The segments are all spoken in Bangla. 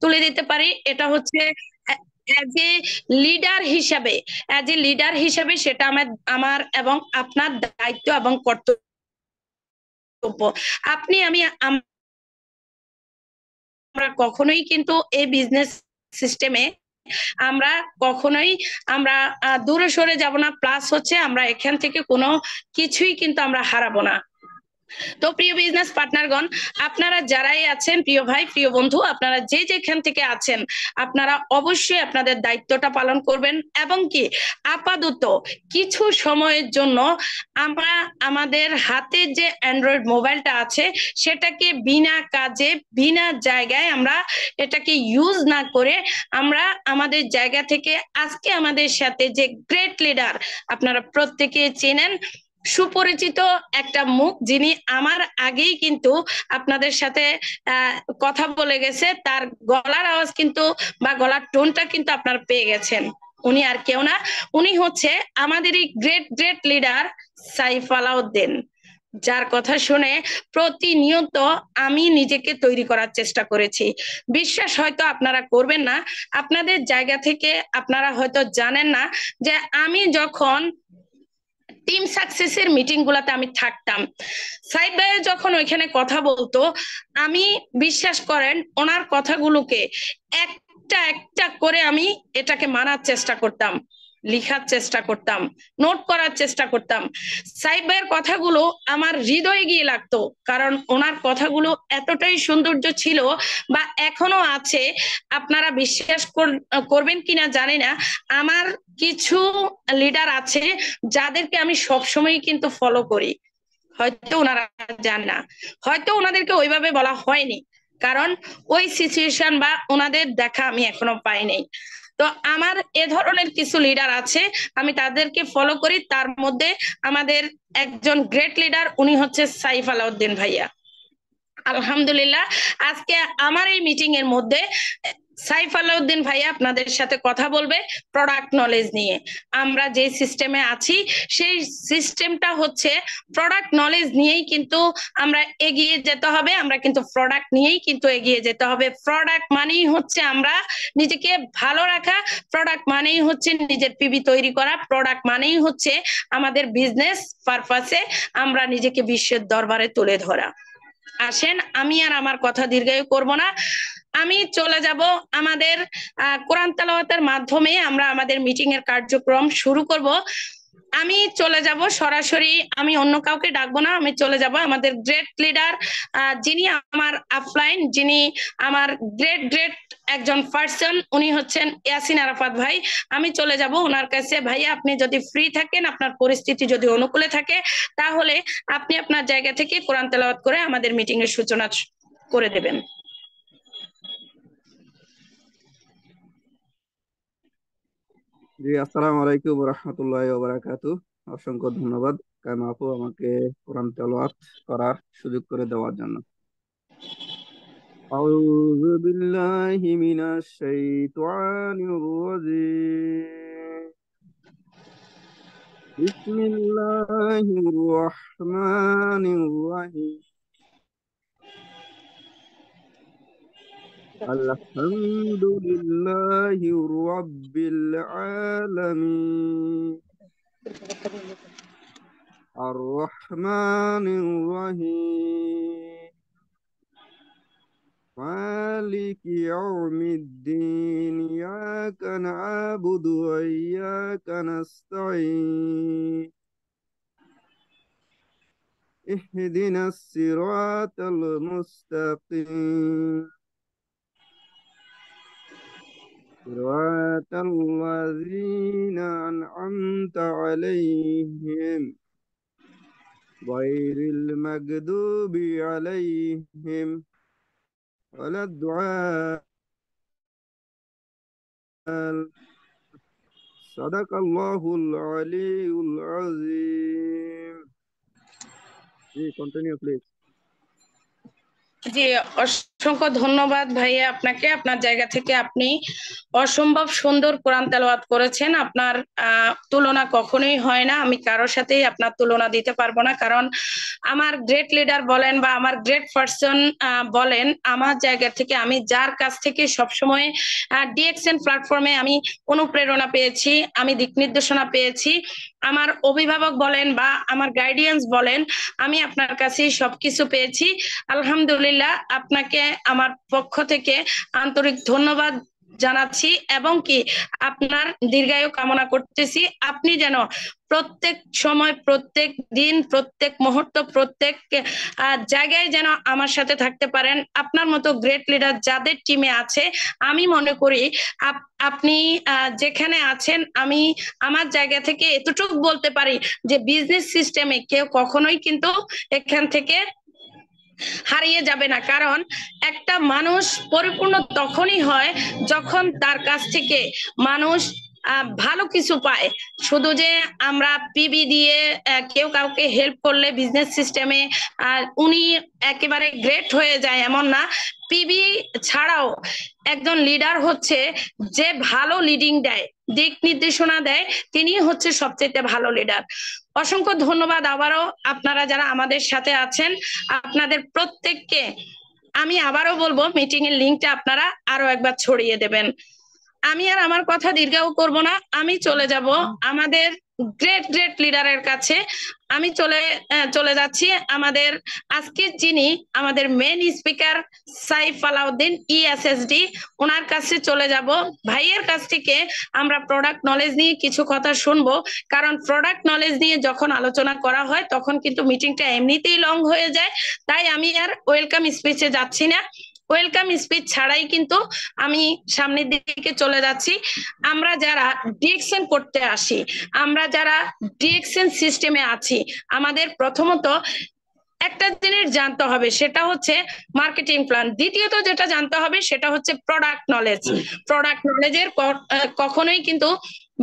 তুলে দিতে পারি। এটা হচ্ছে অ্যাজ এ লিডার হিসাবে সেটা আমার আমার এবং আপনার দায়িত্ব এবং কর্তব্য। আপনি আমি আমরা কখনোই কিন্তু এই বিজনেস সিস্টেমে আমরা কখনোই আমরা দূরে সরে যাব না, প্লাস হচ্ছে আমরা এখান থেকে কোনো কিছুই কিন্তু আমরা হারাবো না। তো প্রিয় বিজনেস পার্টনারগণ, আপনারা যারাই আছেন, প্রিয় ভাই প্রিয় বন্ধু, আপনারা যে যেখান থেকে আছেন, আপনারা অবশ্যই আপনাদের দায়িত্বটা পালন করবেন এবং কি আপাতত কিছু সময়ের জন্য আমরা আমাদের হাতে যে অ্যান্ড্রয়েড মোবাইলটা আছে সেটাকে বিনা কাজে বিনা জায়গায় আমরা এটাকে ইউজ না করে আমরা আমাদের জায়গা থেকে আজকে আমাদের সাথে যে গ্রেট লিডার আপনারা প্রত্যেকে চেনেন, সুপরিচিত একটা মুখ, যিনি আমার আগেই কিন্তু আপনাদের সাথে কথা বলে গেছে, তার গলার আওয়াজ কিন্তু বা গলার টোনটা কিন্তু আপনারা পেয়ে গেছেন। উনি আর কেউ না, উনি হচ্ছে আমাদেরই great great leader Saif Alauddin, যার কথা শুনে প্রতিনিয়ত আমি নিজেকে তৈরি করার চেষ্টা করেছি। বিশ্বাস হয়তো আপনারা করবেন না, আপনাদের জায়গা থেকে আপনারা হয়তো জানেন না যে আমি যখন টিম সাকসেসের মিটিং গুলাতে আমি থাকতাম, সাইদ ভাই যখন ওইখানে কথা বলতো, আমি বিশ্বাস করেন ওনার কথাগুলোকে একটা একটা করে আমি এটাকে মানার চেষ্টা করতাম, লিখার চেষ্টা করতাম, নোট করার চেষ্টা করতাম। সাইদ ভাইয়ের কথাগুলো আমার হৃদয়ে গিয়ে লাগতো, কারণ ওনার কথাগুলো এতটাই সৌন্দর্য ছিল বা এখনো আছে। আপনারা বিশ্বাস করবেন কিনা জানি না, আমার কিছু লিডার আছে যাদেরকে আমি সবসময় কিন্তু ফলো করি, হয়তো ওনারা জান না, হয়তো ওনাদেরকে ওইভাবে বলা হয়নি, কারণ ওই সিচুয়েশন বা ওনাদের দেখা আমি এখনো পাইনি। তো আমার এ ধরনের কিছু লিডার আছে, আমি তাদেরকে ফলো করি। তার মধ্যে আমাদের একজন গ্রেট লিডার, উনি হচ্ছে সাইফ আলাউদ্দিন ভাইয়া। আলহামদুলিল্লাহ, আজকে আমার এই মিটিং এর মধ্যে সাইফ আলাউদ্দিন ভাইয়া আপনাদের সাথে কথা বলবে প্রোডাক্ট নলেজ নিয়ে। আমরা যে সিস্টেমে আছি সেই সিস্টেমটা হচ্ছে প্রোডাক্ট নলেজ নিয়েই কিন্তু আমরা এগিয়ে যেতে হবে, আমরা কিন্তু প্রোডাক্ট নিয়েই কিন্তু এগিয়ে যেতে হবে। প্রোডাক্ট মানেই হচ্ছে আমরা নিজেকে ভালো রাখা, প্রোডাক্ট মানেই হচ্ছে নিজের পিবি তৈরি করা, প্রোডাক্ট মানেই হচ্ছে আমাদের বিজনেস পারপাসে আমরা নিজেকে বিশ্বের দরবারে তুলে ধরা। আসেন, আমি আর আমার কথা দীর্ঘায়ু করব না, আমি চলে যাব আমাদের কোরআন তেলাওয়াতের মাধ্যমে আমরা আমাদের মিটিং এর কার্যক্রম শুরু করব। আমি চলে যাব সরাসরি, আমি অন্য কাউকে ডাকবো না, আমি চলে যাব আমাদের গ্রেট লিডার, যিনি আমার আপলাইন, যিনি আমার গ্রেট গ্রেট একজন পার্সন, উনি হচ্ছেন ইয়াসিন আরাফাত ভাই। আমি চলে যাব ওনার কাছে। ভাই, আপনি যদি ফ্রি থাকেন, আপনার পরিস্থিতি যদি অনুকূলে থাকে, তাহলে আপনি আপনার জায়গা থেকে কোরআন তেলাওয়াত করে আমাদের মিটিং এর সূচনা করে দেবেন। জি, আসসালামু আলাইকুম ওয়া রাহমাতুল্লাহি ওয়া বারাকাতুহু। অসংখ্য ধন্যবাদ কায়মা আপু আমাকে কোরআন তেলাওয়াত করার সুযোগ করে দেওয়ার জন্য। আউযু বিল্লাহি মিনাশ শাইতানির রাজীম। বিসমিল্লাহির রাহমানির রাহিম। আলহামদুলিল্লাহি রাব্বিল আলামিন। আর-রহমানির রহিম। مالك يوم الدين إياك نعبد وإياك نستعين اهدنا الصراط المستقيم صراط الذين أنعمت عليهم غير المغضوب عليهم ولا الضالين. صدق الله العلي العظيم. Continue, please. জি, অসংখ্য ধন্যবাদ ভাইয়া আপনাকে। আপনার জায়গা থেকে আপনি অসম্ভব সুন্দর কোরআন তেলাওয়াত করেছেন। আপনার তুলনা কখনোই হয় না। আমি কারোর সাথেই আপনার তুলনা দিতে পারবো না, কারণ আমার গ্রেট লিডার বলেন বা আমার গ্রেট পারসন বলেন, আমার জায়গা থেকে আমি যার কাছ থেকে সবসময় ডিএক্সএন প্ল্যাটফর্মে আমি অনুপ্রেরণা পেয়েছি, আমি দিক নির্দেশনা পেয়েছি, আমার অভিভাবক বলেন বা আমার গাইডিয়ান্স বলেন, আমি আপনার কাছেই সবকিছু পেয়েছি। আলহামদুলিল্লাহ, আপনাকে আমার পক্ষ থেকে আন্তরিক ধন্যবাদ জানাচ্ছি এবং কি আপনার দীর্ঘায়ু কামনা করতেছি। আপনি যেন প্রত্যেক সময়, প্রত্যেক দিন, প্রত্যেক মুহূর্ত, প্রত্যেক জায়গায় যেন আমার সাথে থাকতে পারেন। আপনার মতো গ্রেট লিডার যাদের টিমে আছে, আমি মনে করি আপনি যেখানে আছেন, আমি আমার জায়গা থেকে এতটুকু বলতে পারি যে বিজনেস সিস্টেমে কেউ কখনোই কিন্তু এখান থেকে হারিয়ে যাবে না। কারণ একটা মানুষ পরিপূর্ণ তখনই হয় যখন তার কাছ থেকে মানুষ ভালো কিছু পায়। শুধু যে আমরা পিবি দিয়ে কেউ কাউকে হেল্প করলে বিজনেস সিস্টেমে উনি একেবারে গ্রেট হয়ে যায় এমন না। পিবি ছাড়াও একজন লিডার হচ্ছে যে ভালো লিডিং দেয়, দিক নির্দেশনা দেয়, তিনি হচ্ছে সবচেয়ে ভালো লিডার। অসংখ্য ধন্যবাদ আবারও আপনারা যারা আমাদের সাথে আছেন, আপনাদের প্রত্যেককে আমি আবারও বলবো মিটিং এর লিংকটা আপনারা আরো একবার ছড়িয়ে দেবেন। আমি আর আমার কথা দীর্ঘায়ু করব না, আমি চলে যাব আমাদের গ্রেট গ্রেট লিডারের কাছে। আমি চলে যাচ্ছি আমাদের আজকের যিনি আমাদের মেন স্পিকার সাইফ আলাউদ্দিন ইএসএসডি, ওনার কাছে চলে যাব। ভাইয়ের কাছ থেকে আমরা প্রোডাক্ট নলেজ নিয়ে কিছু কথা শুনবো, কারণ প্রোডাক্ট নলেজ নিয়ে যখন আলোচনা করা হয় তখন কিন্তু মিটিংটা এমনিতেই লং হয়ে যায়। তাই আমি আর ওয়েলকাম স্পিচে যাচ্ছি না, ওয়েলকাম স্পিচ ছাড়াই কিন্তু আমি সামনের দিকে চলে যাচ্ছি। আমরা যারা ডিএক্সএন করতে আসি, আমরা যারা ডিএক্সএন সিস্টেমে আছি, আমাদের প্রথমত একটা জিনিস জানতে হবে, সেটা হচ্ছে মার্কেটিং প্ল্যান। দ্বিতীয়ত যেটা জানতে হবে সেটা হচ্ছে প্রোডাক্ট নলেজ। প্রোডাক্ট নলেজের কখনোই কিন্তু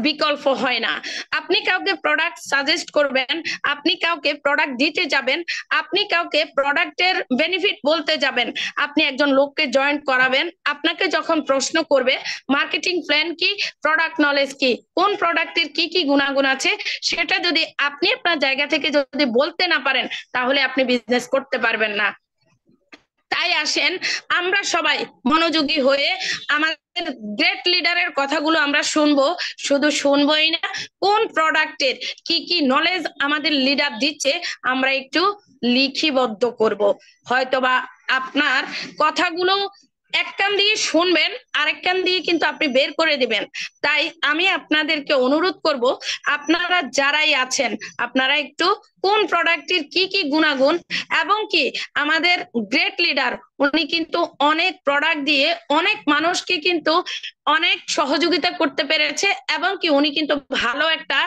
বিকল্প হয় না। আপনি কাউকে প্রোডাক্ট সাজেস্ট করবেন, আপনি কাউকে প্রোডাক্ট দিতে যাবেন, আপনি কাউকে প্রোডাক্টের বেনিফিট বলতে যাবেন, আপনি একজন লোককে জয়েন করাবেন, আপনাকে যখন প্রশ্ন করবে মার্কেটিং প্ল্যান কি, প্রোডাক্ট নলেজ কি, কোন প্রোডাক্টের কি কি গুণাগুণ আছে, সেটা যদি আপনি আপনার জায়গা থেকে যদি বলতে না পারেন, তাহলে আপনি বিজনেস করতে পারবেন না। তাই আসেন আমরা সবাই মনোযোগী হয়ে আমাদের গ্রেট লিডারের কথাগুলো আমরা শুনবো। শুধু শুনবোই না, কোন প্রোডাক্টের কি কি নলেজ আমাদের লিডার দিচ্ছে আমরা একটু লিখিবদ্ধ করব। হয়তোবা আপনার কথাগুলো এক কান দিয়ে শুনবেন, আরেক কান দিয়ে কিন্তু আপনি বের করে দিবেন। তাই আমি আপনাদেরকে অনুরোধ করব, আপনারা যারাই আছেন, আপনারা একটু কোন প্রোডাক্টের কি কি গুণাগুণ, এবং কি আমাদের গ্রেট লিডার উনি কিন্তু অনেক প্রোডাক্ট দিয়ে অনেক মানুষকে কিন্তু অনেক সহযোগিতা করতে পেরেছে, এবং কি উনি কিন্তু ভালো একটা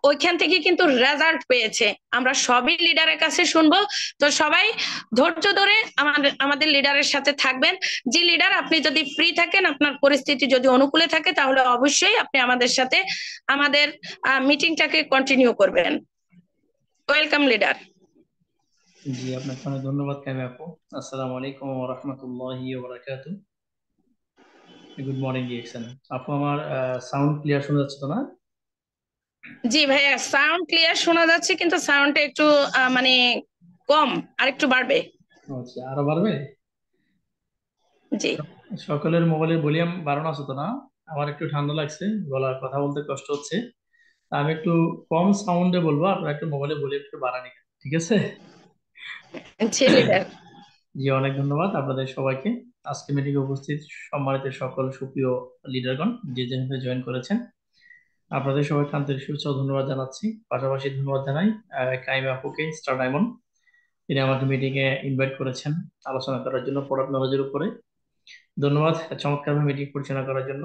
ওইখান থেকে কিন্তু রেজাল্ট পেয়েছে। আমরা সবই লিডারের কাছে শুনবো। তো সবাই ধৈর্য ধরে আমাদের লিডারের সাথে থাকবেন। যে লিডার আপনি যদি ফ্রি থাকেন, আপনার পরিস্থিতি যদি অনুকূলে থাকে, তাহলে অবশ্যই আপনি আমাদের সাথে আমাদের মিটিংটাকে কন্টিনিউ করবেন। Welcome leader. জি, আপনাকে অনেক ধন্যবাদ কামি আপু। আসসালামু আলাইকুম ওয়া রাহমাতুল্লাহি ওয়া বারাকাতুহু। গুড মর্নিং ডিএক্সএন আপু, আমার সাউন্ড ক্লিয়ার শোনা যাচ্ছে তো না? জি ভাইয়া, সাউন্ড ক্লিয়ার শোনা যাচ্ছে, কিন্তু সাউন্ডটা একটু মানে কম, আর একটু বাড়বে। আচ্ছা, আরো বাড়বে? জি সকলের মোবাইলের ভলিউম বাড়ানো আছে তো না? আমার একটু ঠান্ডা লাগছে, গলার কথা বলতে কষ্ট হচ্ছে। আমি একটু কম সাউন্ডে বলবো, আপনারা একটু মোবাইলের ভলিউম একটু বাড়ান, ঠিক আছে? জি লিডার। জি, অনেক ধন্যবাদ আপনাদের সবাইকে। আজকে মিটিংয়ে উপস্থিত সম্মানিত সকল সুপ্রিয় লিডারগণ, যে যেভাবে জয়েন করেছেন, আপনাদের সবাইকে আন্তরিক শুভেচ্ছা ও ধন্যবাদ জানাচ্ছি। পাশাপাশি ধন্যবাদ জানাই কাইমা আপুকে, স্টার ডায়মন্ড। তিনি আমাকে মিটিং এ ইনভাইট করেছেন আলোচনা করার জন্য প্রোডাক্ট নলেজের উপরে। ধন্যবাদ চমৎকারভাবে মিটিং পরিচালনা করার জন্য।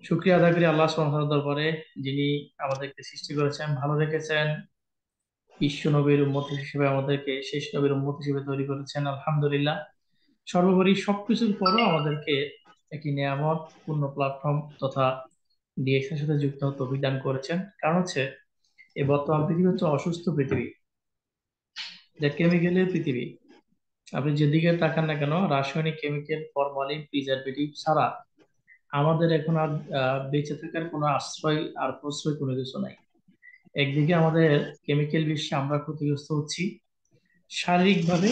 শুকরিয়া আদায় করি আল্লাহ সুবহানাহু ওয়া তাআলার দরবারে, যিনি আমাদেরকে সৃষ্টি করেছেন, ভালো রেখেছেন, বিশ্ব নবীর উম্মত হিসেবে আমাদেরকে শেষ নবীর উম্মত হিসেবে তৈরি করেছেন। আলহামদুলিল্লাহ। সর্বোপরি সবকিছুর পরও আমাদেরকে একটি নিয়ামত পূর্ণ প্ল্যাটফর্ম তথা ডিএক্স এর সাথে যুক্ত হতে অভিযান করেছেন। কারণ হচ্ছে এই বর্তমান পৃথিবী হচ্ছে অসুস্থ পৃথিবী, এটা কেমিক্যালের পৃথিবী। আপনি যেদিকে তাকান না কেন, রাসায়নিক, কেমিক্যাল, ফরমালিন, প্রিজারভেটিভ ছাড়া আমাদের এখন আর বেঁচে থাকার কোনো আশ্রয় আর প্রশ্রয় কোনো কিছু নাই। একদিকে আমাদের কেমিক্যাল বিশ্বে আমরা ক্ষতিগ্রস্ত হচ্ছি শারীরিকভাবে,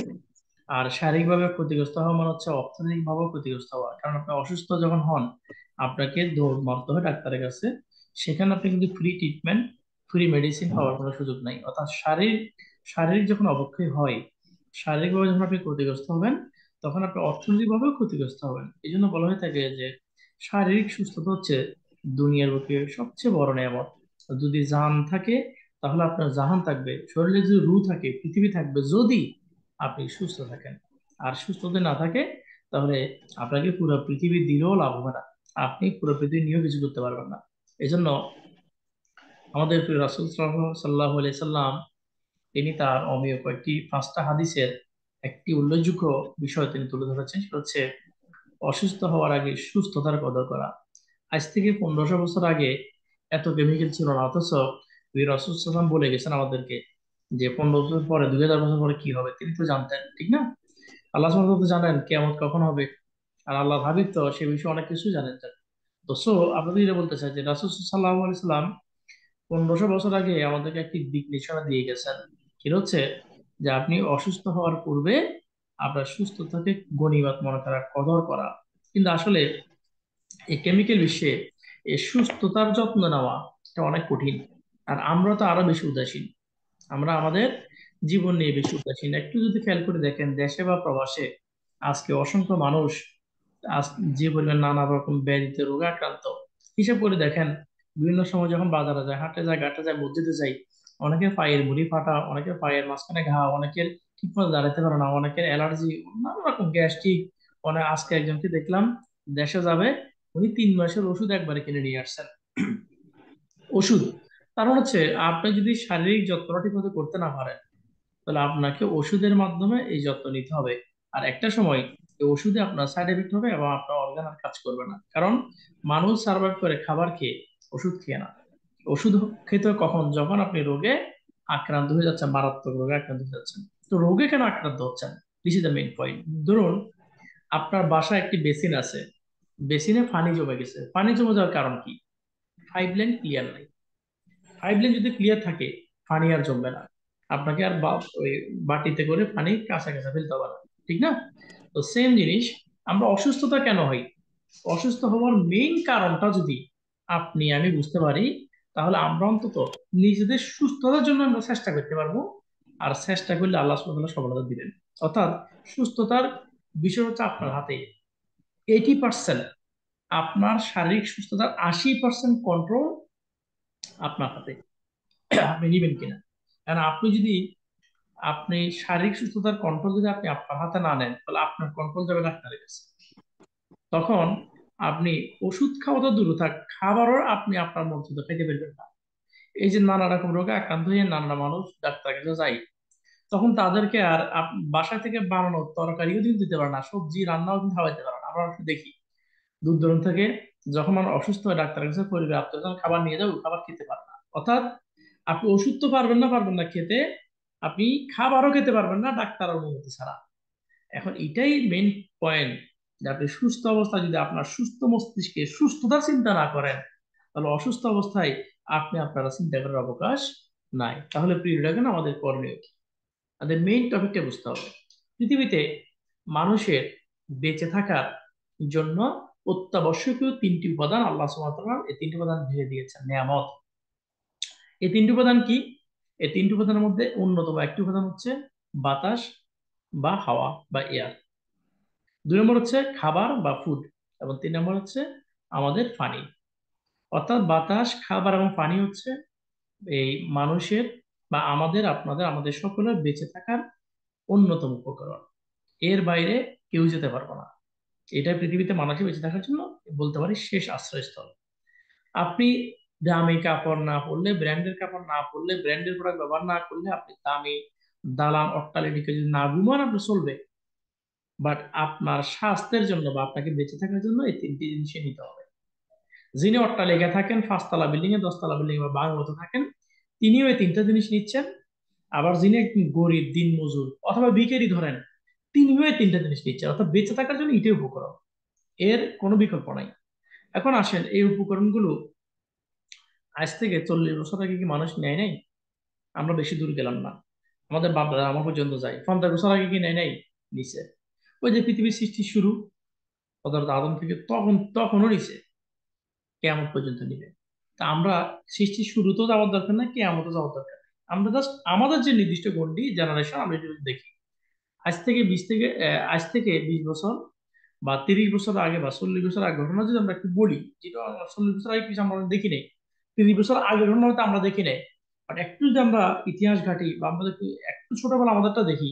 আর শারীরিকভাবে ক্ষতিগ্রস্ত হওয়া মানে হচ্ছে অর্থনৈতিকভাবেও ক্ষতিগ্রস্ত হওয়া। কারণ আপনি অসুস্থ যখন হন, আপনাকে দৌড় মারতে হয় ডাক্তারের কাছে। সেখানে আপনি কিন্তু ফ্রি ট্রিটমেন্ট, ফ্রি মেডিসিন পাওয়ার কোনো সুযোগ নাই। অর্থাৎ শারীরিক শারীরিক যখন অবক্ষয় হয়, শারীরিকভাবে যখন আপনি ক্ষতিগ্রস্ত হবেন, তখন আপনি অর্থনৈতিকভাবেও ক্ষতিগ্রস্ত হবেন। এই জন্য বলা হয়ে থাকে যে শারীরিক সুস্থতা হচ্ছে দুনিয়ার বুকে সবচেয়ে বড় নেয়ামত। যদি জান থাকে তাহলে আপনার জাহান থাকবে, শরীরে যদি রূহ থাকে পৃথিবী থাকবে, যদি আপনি সুস্থ থাকেন। আর সুস্থ যদি না থাকে, তাহলে আপনাকে পুরো পৃথিবী দিলেও লাভ হবে না, আপনি পুরো পৃথিবী নিয়েও কিছু করতে পারবেন না। এই জন্য আমাদের প্রিয় রাসূল সাল্লাল্লাহু আলাইহি সাল্লাম, তিনি তার অমীয় কয়েকটি 5টা হাদিসের একটি উল্লেখযোগ্য বিষয় তিনি তুলে ধরেছেন, সেটা হচ্ছে অসুস্থ হওয়ার আগে সুস্থতার কদর করা। আজ থেকে 1500 বছর আগে এত কেমিক্যাল ছিল না, অথচ ওই রাসূল সাল্লাল্লাহু আলাইহি ওয়াসাল্লাম বলে গেছেন আমাদেরকে যে 1500 বছর পরে, 2000 বছর পরে কি হবে তিনি তো জানতেন, ঠিক না? আল্লাহ সুবহানাহু ওয়া তাআলা তো জানেন কিয়ামত কখন হবে, আর আল্লাহর হাবিব তো সে বিষয়ে অনেক কিছু জানেন। তো আপনাদের যেটা বলতে চাই যে রাসূল সাল্লাল্লাহু আলাইহি সাল্লাম 1500 বছর আগে আমাদেরকে একটি দিক নির্দেশনা দিয়ে গেছেন। সেটা হচ্ছে যে আপনি অসুস্থ হওয়ার পূর্বে আপনার সুস্থতাকে গনিমত মনে করা, কদর করা। কিন্তু আসলে এই কেমিক্যাল বিশ্বে এই সুস্থতার যত্ন নেওয়া এটা অনেক কঠিন। আর আমরা তো আরো বেশি উদাসীন, আমরা আমাদের জীবন নিয়ে বেশি উদাসীন। একটু যদি খেয়াল করে দেখেন দেশে বা প্রবাসে, আজকে অসংখ্য মানুষ আজ যে পরিমাণ নানা রকম ব্যাধিতে রোগে আক্রান্ত, হিসাব করে দেখেন। বিভিন্ন সময় যখন বাজারে যায়, হাটে যায়, ঘাটে যায়, মসজিদে যায়, অনেকের পায়ের মুড়ি ফাটা, অনেকের পায়ের মাঝখানে ঘা, অনেকের ঠিকমতো দাঁড়াতে পারে না, অনেকের অ্যালার্জি, নানা রকম গ্যাস্ট্রিক। অনেক আজকে একজনকে দেখলাম দেশে যাবে, উনি 3 মাসের ওষুধ একবারে কিনে নিয়ে আসছেন। ওষুধ, কারণ হচ্ছে আপনি যদি শারীরিক যত্নটা ঠিক মতো করতে না পারেন, তাহলে আপনাকে ওষুধের মাধ্যমে এই যত্ন নিতে হবে। আর একটা সময় এই ওষুধে আপনার সাইড এফেক্ট হবে এবং আপনার অর্গান আর কাজ করবে না। কারণ মানুষ সার্ভাইভ করে খাবার খেয়ে, ওষুধ খেয়ে না। ওষুধ খেতে হয় কখন? যখন আপনি রোগে আক্রান্ত হয়ে যাচ্ছেন, মারাত্মক রোগে আক্রান্ত হয়ে যাচ্ছেন। তো রোগে কেন আক্রান্ত হচ্ছেন, this is the main point. ধরুন আপনার বাসায় একটি বেসিন আছে, বেসিনে পানি জমে গেছে। পানি জমে যাওয়ার কারণ কি? পাইপ লাইন ক্লিয়ার নাই। পাইপ লাইন যদি ক্লিয়ার থাকে, পানি আর জমবে না, আপনাকে আর ওই বাটিতে করে পানি কাঁচা কাঁচা ফেলতে হবে না, ঠিক না? তো সেম জিনিস, আমরা অসুস্থতা কেন হই, অসুস্থ হওয়ার মেইন কারণটা যদি আপনি আমি বুঝতে পারি, তাহলে আমরা অন্তত নিজেদের সুস্থতার জন্য আমরা চেষ্টা করতে পারবো। আর চেষ্টা করলে আল্লাহ সুবহানাহু ওয়া তাআলা সফলতা দিবেন। অর্থাৎ সুস্থতার বিষয় হচ্ছে আপনার হাতে। 80% আপনার শারীরিক সুস্থতার 80% কন্ট্রোল আপনার হাতে, আপনি নিবেন কিনা। কারণ আপনি শারীরিক সুস্থতার কন্ট্রোল যদি আপনি আপনার হাতে না নেন, তাহলে আপনার কন্ট্রোল যাবে ডাক্তারের কাছে। তখন আপনি ওষুধ খাওয়া তো দূর থাক, খাবারও আপনি আপনার মন মতো খাইতে পারবেন না। এই যে নানা রকম রোগে আক্রান্ত হয়ে নানা মানুষ ডাক্তারের কাছে যায়, তখন তাদেরকে আর বাসা থেকে বানানো তরকারিও কিন্তু দিতে পারে না, সবজি রান্নাও কিন্তু খাওয়াইতে পারে না। আমরা দেখি দূর দূরান্ত থেকে যখন আমরা অসুস্থ হয় ডাক্তারের কাছে, পরিবার আত্মীয় খাবার নিয়ে যাও, খাবার খেতে পারে না। অর্থাৎ আপনি ওষুধ তো পারবেন না খেতে, আপনি খাবারও খেতে পারবেন না ডাক্তার অনুমতি ছাড়া। এখন এটাই মেইন পয়েন্ট, যে আপনি সুস্থ অবস্থায় যদি আপনার সুস্থ মস্তিষ্কে সুস্থতার চিন্তা না করেন, তাহলে অসুস্থ অবস্থায় আপনি আপনারা চিন্তা করার অবকাশ নাই। তাহলে প্রিয় রাখেন আমাদের করণীয় কি? আমাদের মেইন টপিকটা বুঝতে হবে। পৃথিবীতে মানুষের বেঁচে থাকার জন্য অত্যাবশ্যকীয় 3টি উপাদান আল্লাহ সুবহানাহু ওয়া তাআলা এই 3টি উপাদান দিয়ে দিয়েছেন নিয়ামত। এই 3টি উপাদান কি? এই 3টি উপাদানের মধ্যে অন্যতম একটি উপাদান হচ্ছে বাতাস বা হাওয়া বা এয়ার। 2 নম্বর হচ্ছে খাবার বা ফুড, এবং 3 নম্বর হচ্ছে আমাদের পানি। অর্থাৎ বাতাস, খাবার এবং পানি হচ্ছে এই মানুষের বা আমাদের সকলের বেঁচে থাকার অন্যতম উপকরণ। এর বাইরে কেউ যেতে পারবে না। এটা পৃথিবীতে মানুষের বেঁচে থাকার জন্য বলতে পারি শেষ আশ্রয়স্থল। আপনি দামি কাপড় না পরলে, ব্র্যান্ডের কাপড় না পরলে, ব্র্যান্ডের প্রোডাক্ট ব্যবহার না করলে, আপনি দামি দালান অট্টালিকা যদি না ঘুমান, আপনি চলবে। বাট আপনার স্বাস্থ্যের জন্য বা আপনাকে বেঁচে থাকার জন্য এই 3টি জিনিসই নিতে হবে। যিনি অট্টালিকায় থাকেন, 5 তলা বিল্ডিং এ, 10 তলা বিল্ডিং এ বা বাংলোতে থাকেন, তিনিও এই 3টা জিনিস নিচ্ছেন। আবার যিনি একজন গরিব দিন মজুর অথবা ভিখারি ধরেন, তিনিভাবে তিনটা জিনিস নিচ্ছেন, অর্থাৎ বেঁচে থাকার জন্য এটাই উপকরণ, এর কোনো বিকল্প নাই। এখন আসেন, এই উপকরণগুলো আজ থেকে 40 বছর আগে কি মানুষ নেয় নাই? আমরা বেশি দূর গেলাম না, আমাদের বাপ দাদা আমার পর্যন্ত যাই, 50 বছর আগে কি নেয় নাই? নিচে। ওই যে পৃথিবীর সৃষ্টির শুরু, হযরত আদম থেকে, তখনও নিচে, কেয়ামত পর্যন্ত নিবে। তা আমরা সৃষ্টির শুরুতেও যাওয়ার দরকার নাই, কেয়ামতে যাওয়ার দরকার নাই। আমরা জাস্ট আমাদের যে নির্দিষ্ট গন্ডি জেনারেশন, আমরা যদি দেখি আজ থেকে 20 বছর বা 30 বছর আগে বা 40 বছর আগে ঘটনা যদি আমরা একটু বলি, যেটা 40 বছর আগে কিছু আমরা দেখি নাই, 30 বছর আগে ঘটনা হয়তো আমরা দেখি নাই, বাট একটু যদি আমরা ইতিহাস ঘাটি বা আমরা একটু ছোটবেলা আমাদেরটা দেখি,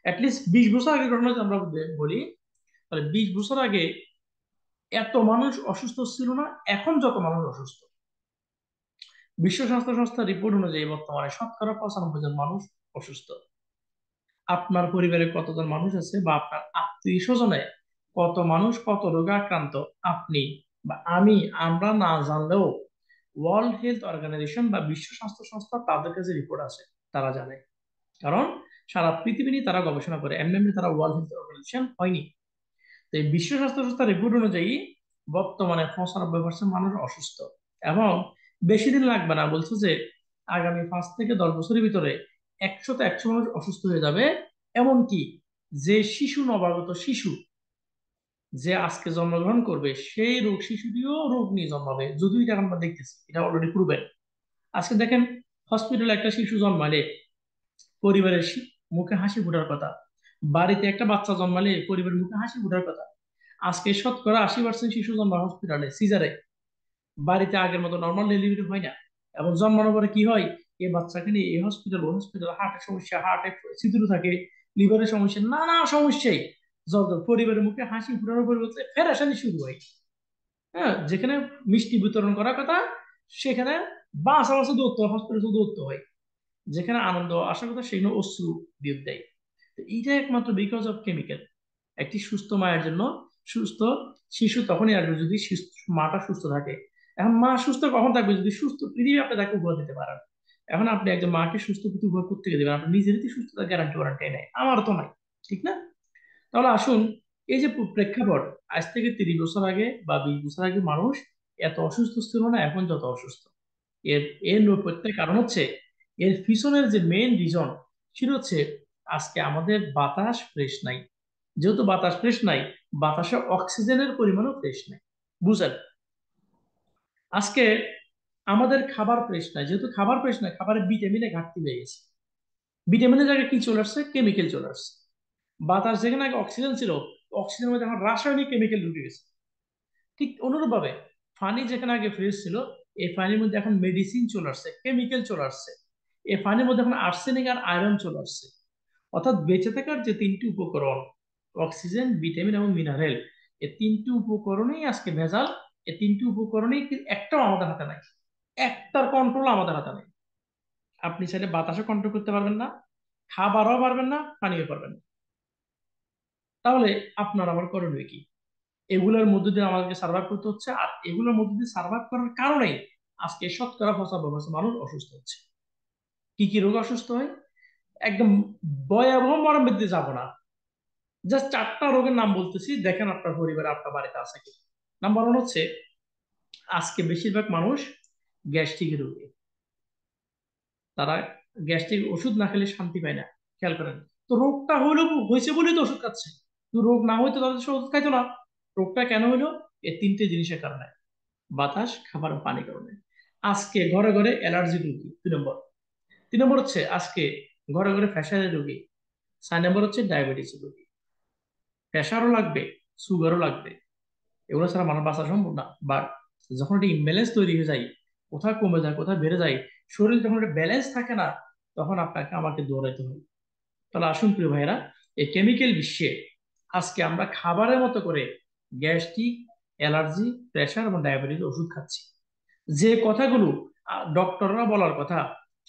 অ্যাটলিস্ট 20 বছর আগে ঘটনা যদি আমরা বলি, তাহলে 20 বছর আগে এত মানুষ অসুস্থ ছিল না এখন যত মানুষ অসুস্থ। বিশ্ব স্বাস্থ্য সংস্থার রিপোর্ট অনুযায়ী বর্তমানে শতকরা 95 জন মানুষ অসুস্থ। আপনার পরিবারে কতজন মানুষ আছে বা আপনার আত্মীয় স্বজনে কত মানুষ কত রোগে আক্রান্ত, আপনি বা আমি, আমরা না জানলেও ওয়ার্ল্ড হেলথ অর্গানাইজেশন বা বিশ্ব স্বাস্থ্য সংস্থা, তাদের কাছে রিপোর্ট আছে, তারা জানে। কারণ সারা পৃথিবী নিয়ে তারা গবেষণা করে, এমনি তারা ওয়ার্ল্ড হেলথ অর্গানাইজেশন হয়নি। তো এই বিশ্ব স্বাস্থ্য সংস্থার রিপোর্ট অনুযায়ী বর্তমানে 95% মানুষ অসুস্থ, এবং বেশি দিন লাগবে না, বলছে যে আগামী 5 থেকে 10 বছরের ভিতরে 100 মানুষ অসুস্থ হয়ে যাবে। এমনকি যে নবাগত শিশু যে আজকে জন্মগ্রহণ করবে, সেই শিশুটিও রোগ নিয়ে জন্মাবে, যদিও এটা আমরা দেখতেছি, এটা অলরেডি প্রুভেন। আজকে দেখেন, হসপিটালে একটা শিশু জন্মালে পরিবারের মুখে হাসি ফোটার কথা, বাড়িতে একটা বাচ্চা জন্মালে পরিবারের মুখে হাসি ফোটার কথা। আজকে শতকরা 80% শিশু জন্মায় হসপিটালে সিজারে, বাড়িতে আগের মতো নর্মাল ডেলিভারি হয় না। এবং জন্মানোর পরে কি হয়, এই বাচ্চাকে নিয়ে এই হসপিটাল ও হসপিটাল, হার্টের সমস্যা, হার্টে ছিদ্র থাকে, লিভারের সমস্যা, নানা সমস্যায় যত পরিবারের মুখে হাসি ফোটানোর পরিবর্তে ফেরাসানি শুরু হয়। হ্যাঁ, যেখানে মিষ্টি বিতরণ করার কথা, সেখানে বাসা বাসা দূরত্ব, হসপিটাল দূরত্ব হয়। যেখানে আনন্দ আসার কথা, সেখানে অশ্রু বিয়োগ দেয়। তো এইটা একমাত্র বিকজ অফ কেমিক্যাল। একটি সুস্থ মায়ের জন্য সুস্থ শিশু তখনই আসবে যদি মাটা সুস্থ থাকে। এখন মা সুস্থ কখন থাকবে? যদি সুস্থ পৃথিবী আপনি তাকে উপহার দিতে পারেন। এখন আপনি একজন মাকে সুস্থ পৃথিবী উপহার করতে গিয়ে দেবেন, আপনি নিজেরই সুস্থতা গ্যারান্টি নেই, আমার তো নাই, ঠিক না? তাহলে আসুন, এই যে প্রেক্ষাপট, আজ থেকে 30 বছর আগে বা 20 বছর আগে মানুষ এত অসুস্থ ছিল না এখন যত অসুস্থ। এর এর প্রত্যেক কারণ হচ্ছে, এর পিছনের যে মেইন রিজন সেটা হচ্ছে, আজকে আমাদের বাতাস ফ্রেশ নাই। যেহেতু বাতাস ফ্রেশ নাই, বাতাসে অক্সিজেনের পরিমাণও ফ্রেশ নাই। বুঝেন? আজকে আমাদের খাবার ফ্রেশ নাই, যেহেতু খাবার ফ্রেশ নাই, খাবারের ভিটামিনে ঘাটতি হয়ে গেছে। ভিটামিনের জায়গায় কি চলে আসছে? কেমিক্যাল চলে আসছে। বাতাস যেখানে আগে অক্সিজেন ছিল, অক্সিজেনের মধ্যে এখন রাসায়নিক কেমিক্যাল ঢুকে গেছে। ঠিক অনুরূপ ভাবে পানি যেখানে আগে ফ্রেশ ছিল, এই পানির মধ্যে এখন মেডিসিন চলে আসছে, কেমিক্যাল চলে আসছে। এই পানির মধ্যে এখন আর্সেনিক আর আয়রন চলে আসছে। অর্থাৎ বেঁচে থাকার যে তিনটি উপকরণ, অক্সিজেন, ভিটামিন এবং মিনারেল, এই তিনটি উপকরণেই আজকে ভেজাল। এই তিনটি উপকরণেই একটাও আমাদের হাতে নাই, একটার কন্ট্রোল আমাদের হাতে নাই। আপনি চাইলে বাতাসও কন্ট্রোল করতে পারবেন না, খাবারও পারবেন না, পানিও পারবেন না। তাহলে আপনার আমার করণীয় কি? এগুলোর মধ্যে দিয়ে আমাদেরকে সার্ভাইভ করতে হচ্ছে, আর এগুলোর মধ্যে দিয়ে সার্ভাইভ করার কারণে আজকে শতকরা 95% মানুষ অসুস্থ হচ্ছে। কি কি রোগ অসুস্থ হয়? একদম ভয়াবহ মরণব্যাধি যাব না, জাস্ট 4টা রোগের নাম বলতেছি, দেখেন আপনার পরিবারে আপনার বাড়িতে আছে কি। নাম্বার 1 হচ্ছে, আজকে বেশিরভাগ মানুষ গ্যাস্ট্রিকের রোগী। তারা গ্যাস্ট্রিক ওষুধ না খেলে শান্তি পায় না। খেয়াল করেন, তো রোগটা হয়েছে বলেই তো ওষুধ খাচ্ছে, তো রোগ না হইতো তাদের সে ওষুধ খাইতো না। রোগটা কেন হইলো? এই তিনটে জিনিসের কারণে, বাতাস, খাবার, পানি কারণে। আজকে ঘরে ঘরে অ্যালার্জি রোগী 2 নম্বর। 3 নম্বর হচ্ছে আজকে ঘরে ঘরে প্রেশারের রোগী। 4 নম্বর হচ্ছে ডায়াবেটিস রোগী। প্রেশারও লাগবে, সুগারও লাগবে, এগুলো ছাড়া মানুষ বাঁচা সম্ভব না। বাট যখন একটা ইমব্যালেন্স তৈরি হয়ে যায়, কোথায় কমে যায় কোথায় বেড়ে যায়, শরীর যখন একটা ব্যালেন্স থাকে না, তখন আপনাকে আমাকে দৌড়াইতে হবে। তাহলে আসুন প্রিয় ভাইরা, এই কেমিক্যাল বিশ্বে আজকে আমরা খাবারের মতো করে গ্যাস্ট্রিক, অ্যালার্জি, প্রেশার এবং ডায়াবেটিস ওষুধ খাচ্ছি। যে কথাগুলো ডক্টররা বলার কথা,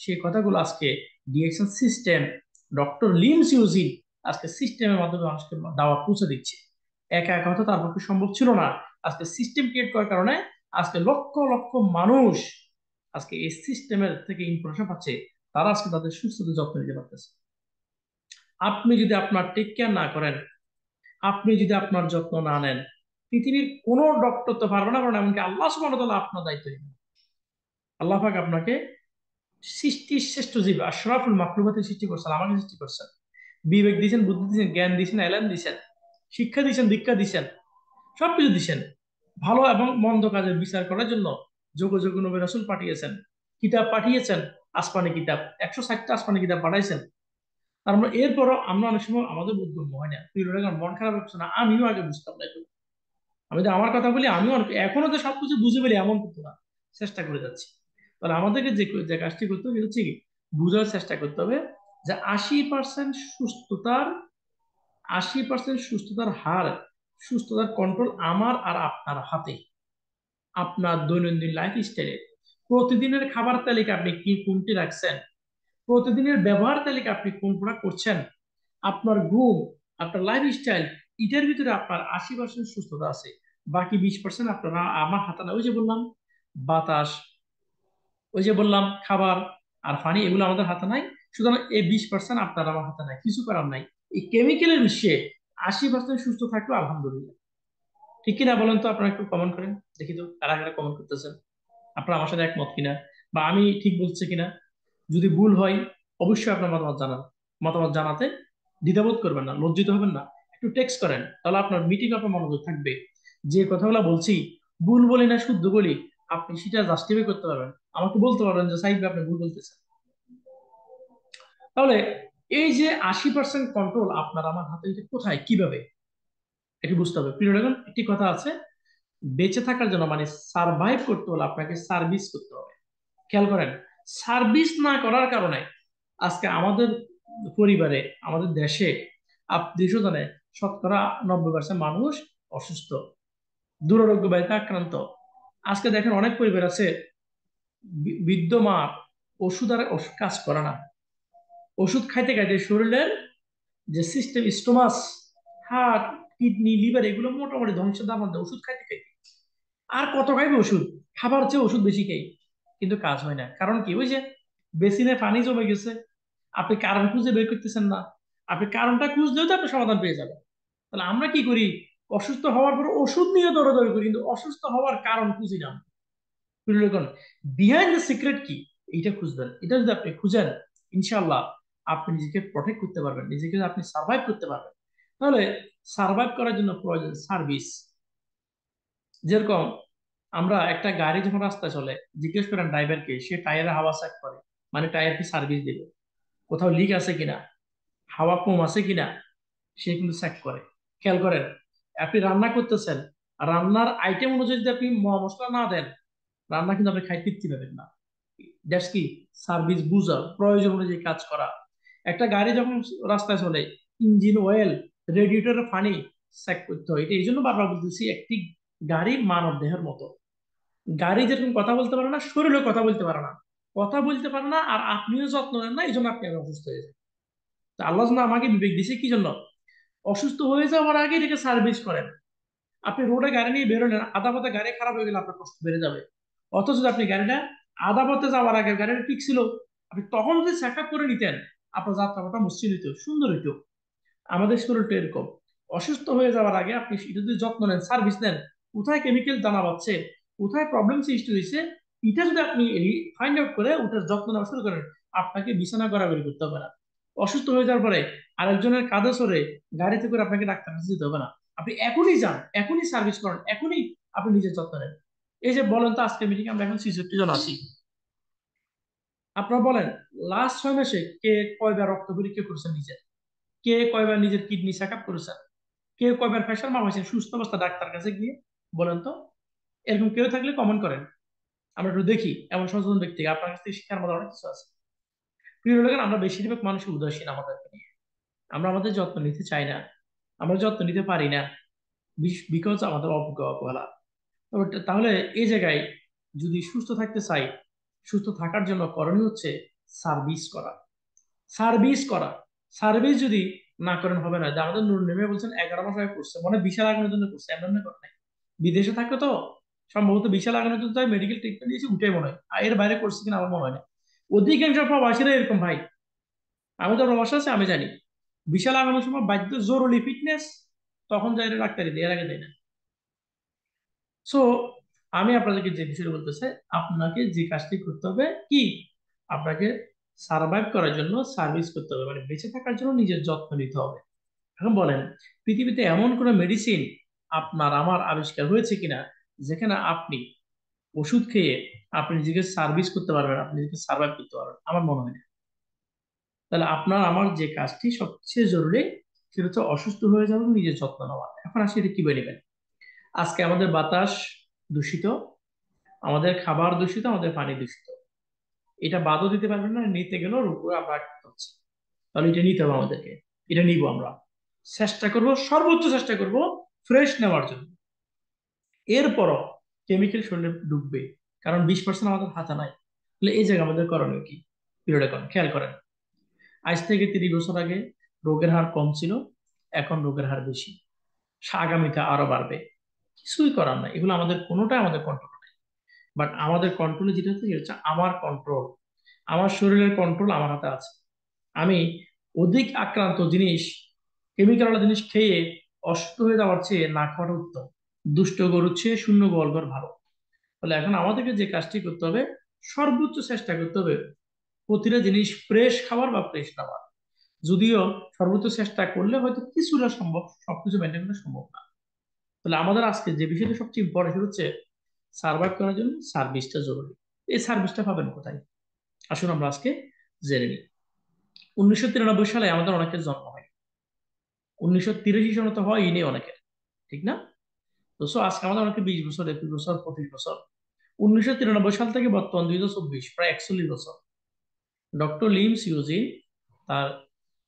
সেই কথাগুলো আজকে ডিএকশন সিস্টেম, ডক্টর লিমস ইউজিন আজকে সিস্টেমের মাধ্যমে মানুষকে দাওয়াত পৌঁছে দিচ্ছে। একা একা হয়তো তার পক্ষে সম্ভব ছিল না, আজকে সিস্টেম ক্রিয়েট করার কারণে আজকে লক্ষ লক্ষ মানুষ আজকে এই সিস্টেমের থেকে ইনফরমেশন পাচ্ছে, তারা আজকে তাদের সুস্থতার যত্ন নিতে পারতেছে। আপনি যদি আপনার টেক কেয়ার না করেন, আপনি যদি আপনার যত্ন না নেন, পৃথিবীর কোনো ডক্টর তো পারবে না, কারণ এমনকি আল্লাহ সুবহানাহু ওয়া তাআলা আপনার দায়িত্ব নেবেন। আল্লাহ পাক আপনাকে সৃষ্টির শ্রেষ্ঠ জীব আশরাফুল মাখলুকাতের সৃষ্টি করছেন, আমাকে সৃষ্টি করছেন, বিবেক দিয়েছেন, বুদ্ধি দিয়েছেন, জ্ঞান দিয়েছেন, এলেম দিয়েছেন, শিক্ষা দিয়েছেন, দীক্ষা দিয়েছেন, সবকিছু দিয়েছেন। ভালো এবং মন্দ কাজের বিচার করার জন্য যোগ্য যোগ্য নবী রাসূল পাঠিয়েছেন, কিতাব পাঠিয়েছেন, আসমানি কিতাব 160টা আসমানি কিতাব পাঠাইছেন। তার মানে এরপরও আমরা অনেক সময় আমাদের বোধগম্য হয় না, মন খারাপ হচ্ছে না, আমিও আগে বুঝতাম না এগুলো। আমি তো আমার কথা বলি, আমিও এখনো তো সবকিছু বুঝে ফেলি এমন কিন্তু না, চেষ্টা করে যাচ্ছি। তাহলে আমাদেরকে যে যে কাজটি করতে হবে সেটা হচ্ছে কি, বুঝার চেষ্টা করতে হবে যে 80% সুস্থতার হার, সুস্থতার কন্ট্রোল আমার আর আপনার হাতে। আপনার দৈনন্দিন লাইফ স্টাইলে প্রতিদিনের খাবার তালিকা আপনি কি কোনটি রাখছেন, প্রতিদিনের ব্যবহার তালিকা আপনি কোনটা করছেন, আপনার ঘুম, আপনার লাইফ স্টাইল, এটার ভিতরে আপনার 80% সুস্থতা আছে। বাকি 20% আপনারা আমার হাতে না। ওই যে বললাম বাতাস, ওই যে বললাম খাবার আর পানি, এগুলো আমাদের হাতে নাই। সুতরাং এই 20% আপনার আমার হাতে নাই, কিছু করার নাই। এই কেমিক্যালের বিশ্বে 80% সুস্থ থাকলো আলহামদুলিল্লাহ। ঠিক কিনা বলেন তো? আপনারা একটু কমেন্ট করেন, দেখি তো কারা কারা কমেন্ট করতেছেন, আপনারা আমার সাথে একমত কিনা, বা আমি ঠিক বলছি কিনা। যদি ভুল হয় অবশ্যই আপনার মতামত জানান। মতামত জানাতে দ্বিধাবোধ করবেন না, লজ্জিত হবেন না, একটু টেক্সট করেন, তাহলে আপনার মিটিং আপনার মনোযোগ থাকবে। যে কথাগুলো বলছি ভুল বলি না শুদ্ধ বলি, আপনি সেটা জাস্টিফাই করতে পারবেন, আমাকে বলতে পারবেন যে সাইড আপনি ভুল বলতেছেন। তাহলে এই যে 80% কন্ট্রোল আপনার আমার হাতে, এটা কোথায় কিভাবে এটি বুঝতে হবে। প্রিয় দেখুন, একটি কথা আছে, বেঁচে থাকার জন্য মানে সার্ভাইভ করতে হলে আপনাকে সার্ভিস করতে হবে। খেয়াল করেন, সার্ভিস না করার কারণে আজকে আমাদের পরিবারে, আমাদের দেশে, দেশও জানে, শতকরা 90% মানুষ অসুস্থ, দুরারোগ্য ব্যাধিতে আক্রান্ত। আজকে দেখেন অনেক পরিবার আছে, বৃদ্ধ মা ওষুধ আর ওষুধ কাজ করে না, ওষুধ খাইতে খাইতে শরীরের যে সিস্টেম, স্টোমাস, হার্ট, কিডনি, লিভার, এগুলো মোটামুটি ধ্বংসের দাম আছে ওষুধ খাইতে খাইতে। আর কত খাইবে ওষুধ, খাবার চেয়ে ওষুধ বেশি খাই, কিন্তু কাজ হয় না। কারণ কি? ওই যে বেসিনে পানি জমে গেছে, আপনি কারণ খুঁজে বের করতেছেন না। আপনি কারণটা খুঁজলেও তো আপনি সমাধান পেয়ে যাবেন। তাহলে আমরা কি করি? অসুস্থ হওয়ার পর ওষুধ নিয়ে দৌড়াদৌড়ি করি, কিন্তু অসুস্থ হওয়ার কারণ খুঁজি না। বিহাইন্ড দ্য সিক্রেট কি, এইটা খুঁজবেন। এটা যদি আপনি খুঁজেন, ইনশাল্লাহ আপনি নিজেকে প্রটেক্ট করতে পারবেন, নিজেকে আপনি সার্ভাইভ করতে পারবেন। তাহলে সার্ভাইভ করার জন্য প্রয়োজন সার্ভিস। যেরকম আমরা একটা গাড়ি যখন রাস্তায় চলে, জিজ্ঞেস করেন ড্রাইভারকে, সে টায়ারে হাওয়া চেক করে, মানে টায়ার কি সার্ভিস দিবে, কোথাও লিক আছে কিনা, হাওয়া কম আছে কিনা, সে কিন্তু চেক করে। খেয়াল করেন, আপনি রান্না করতেছেন, রান্নার আইটেম অনুযায়ী যদি আপনি মশলা না দেন, রান্না কিন্তু আপনি খাই তৃপ্তি পাবেন না। দ্যাটস কি? সার্ভিস বুঝা, প্রয়োজন অনুযায়ী কাজ করা। একটা গাড়ি যখন রাস্তায় চলে, ইঞ্জিন অয়েল, রেডিয়েটরের পানি চেক করতে হয়। এটা এই জন্য বারবার বলতেছি, একটি গাড়ি মানব দেহের মতো। গাড়ি যেরকম কথা বলতে পারে না, শরীরও কথা বলতে পারে না, কথা বলতে পারে না, আর আপনিও যত্ন নেন না, এই জন্য আপনি আবার অসুস্থ হয়ে যান। তো আল্লাহ যেন আমাকে বিবেক দিছে কি জন্য, অসুস্থ হয়ে যাওয়ার আগে এটাকে সার্ভিস করেন। আপনি রোডে গাড়ি নিয়ে বেরোলেন, আধা পথে গাড়ি খারাপ হয়ে গেলে আপনার কষ্ট বেড়ে যাবে। অথচ যদি আপনি গাড়িটা আধা পথে যাওয়ার আগে গাড়িটা ঠিক ছিল, আপনি তখন যদি চেক আপ করে নিতেন, আপনার যাত্রাটা মসৃণ হইতো, সুন্দর হইতো। আমাদের শরীরটা এরকম, অসুস্থ হয়ে যাওয়ার আগে আপনি এটা যদি যত্ন নেন, সার্ভিস নেন, কোথায় কেমিক্যাল দানা পাচ্ছে, কোথায় প্রবলেম সৃষ্টি হয়েছে, এটা যদি আপনি ফাইন্ড আউট করে ওটার যত্ন নেওয়া শুরু করেন, আপনাকে বিছানা গড়াগড়ি করতে হবে না। অসুস্থ হয়ে যাওয়ার পরে আরেকজনের কাঁধে সরে গাড়িতে করে আপনাকে ডাক্তার কাছে যেতে হবে না। আপনি এখনই যান, এখনই সার্ভিস করেন, এখনই আপনি নিজের যত্ন নেন। এই যে বলেন তো, আজকে মিটিং আমরা এখন 66 জন আছি, আপনারা বলেন লাস্ট 6 মাসে কে কয়বার রক্ত পরীক্ষা করেছেন নিজের, কে কয়বার নিজের কিডনি চেক আপ করেছেন, কে কয়বার প্রেশার মাপাইছেন সুস্থ অবস্থা ডাক্তার কাছে গিয়ে? বলেন তো। এরকম কেউ থাকলে কমেন্ট করেন, আমরা একটু দেখি। এমন সচেতন ব্যক্তি আপনার কাছ থেকে শিক্ষার মতো অনেক কিছু আছে। প্রিয় লোকের, আমরা বেশিরভাগ মানুষ উদাসীন আমাদেরকে নিয়ে, আমরা আমাদের যত্ন নিতে চাই না, আমরা যত্ন নিতে পারি না, বিকজ আমাদের অবজ্ঞা অবহেলা। তাহলে এই জায়গায় যদি সুস্থ থাকতে চাই, সুস্থ থাকার জন্য করণীয় হচ্ছে সার্ভিস করা। সার্ভিস করা, সার্ভিস যদি না করেন হবে না। যে আমাদের নূর নেমে বলছেন 11 মাস আগে করছে, মানে বিশাল আগুনের জন্য করছে, এমন করে নাই। বিদেশে থাকে তো সম্ভবত বিশাল আগুনের জন্য মেডিকেল ট্রিটমেন্ট দিয়েছে, উঠে মনে হয়, আর এর বাইরে করছে কিনা আমার মনে হয় না। অধিকাংশ প্রবাসীরা এরকম ভাই, আমি তো প্রবাসী আছে, আমি জানি। বিশাল লাগানোর সময় বাধ্য জরুরি ফিটনেস, তখন যাই ডাক্তারি দিয়ে, এর আগে দেয় না। সো আমি আপনাদেরকে যে বিষয়টা বলতে চাই, আপনাকে যে কাজটি করতে হবে কি, আপনাকে সার্ভাইভ করার জন্য সার্ভিস করতে হবে, মানে বেঁচে থাকার জন্য নিজের যত্ন নিতে হবে। এখন বলেন, পৃথিবীতে এমন কোন মেডিসিন আপনার আমার আবিষ্কার হয়েছে কিনা যেখানে আপনি ওষুধ খেয়ে আপনি নিজেকে সার্ভিস করতে পারবেন, আপনি নিজেকে সার্ভাইভ করতে পারবেন? আমার মনে হয় না। তাহলে আপনার আমার যে কাজটি সবচেয়ে জরুরি, সেটা হচ্ছে অসুস্থ হয়ে যাবে নিজের যত্ন নেওয়া। এখন আসলে এটা কিভাবে নেবেন? আজকে আমাদের বাতাস দূষিত, আমাদের খাবার দূষিত, আমাদের পানি দূষিত। এটা বাদও দিতে পারবেন না, নিতে গেলেও রূপে আমরা আটকে হচ্ছি। তাহলে এটা নিতে হবে আমাদেরকে, এটা নিব আমরা। চেষ্টা করব, সর্বোচ্চ চেষ্টা করব ফ্রেশ নেওয়ার জন্য। এরপরও কেমিক্যাল শরীরে ঢুকবে, কারণ 20% আমাদের হাতে নাই। তাহলে এই জায়গায় আমাদের করণীয় কি? ভিডিওটা করেন, খেয়াল করেন। আজ থেকে 30 বছর আগে রোগের হার কম ছিল, এখন রোগের হার বেশি, আগামীতে আরো বাড়বে। কিছুই করার নাই, এগুলো আমাদের কোনোটাই আমাদের কন্ট্রোল নেই। বাট আমাদের কন্ট্রোলে যেটা হচ্ছে, সেটা হচ্ছে আমার কন্ট্রোল। আমার শরীরের কন্ট্রোল আমার হাতে আছে। আমি অধিক আক্রান্ত জিনিস, কেমিক্যাল জিনিস খেয়ে অসুস্থ হয়ে যাওয়ার চেয়ে না খাওয়াটা উত্তম। দুষ্ট গরুর চেয়ে শূন্য গোয়াল ঘর ভালো। তাহলে এখন আমাদেরকে যে কাজটি করতে হবে, সর্বোচ্চ চেষ্টা করতে হবে প্রতিটা জিনিস ফ্রেশ খাবার বা ফ্রেশ খাবার। যদিও সর্বোচ্চ চেষ্টা করলে হয়তো কিছুটা সম্ভব, সবকিছু মেনটেন করা সম্ভব না। তাহলে আমাদের আজকে যে বিষয়টা সবচেয়ে ইম্পর্টেন্ট, সেটা হচ্ছে সার্ভাইভ করার জন্য সার্ভিসটা জরুরি। এই সার্ভিসটা পাবেন কোথায়? আসুন আমরা আজকে জেনে নিই। 1993 সালে আমাদের অনেকের জন্ম হয়। 1983 সালে তো হয়নি অনেকের, ঠিক না? তো আজকে আমাদের অনেকে 20 বছর, 21 বছর, 25 বছর। 1993 সাল থেকে বর্তমান 2024, প্রায় 41 বছর। ডক্টর লিম সিউজিন তার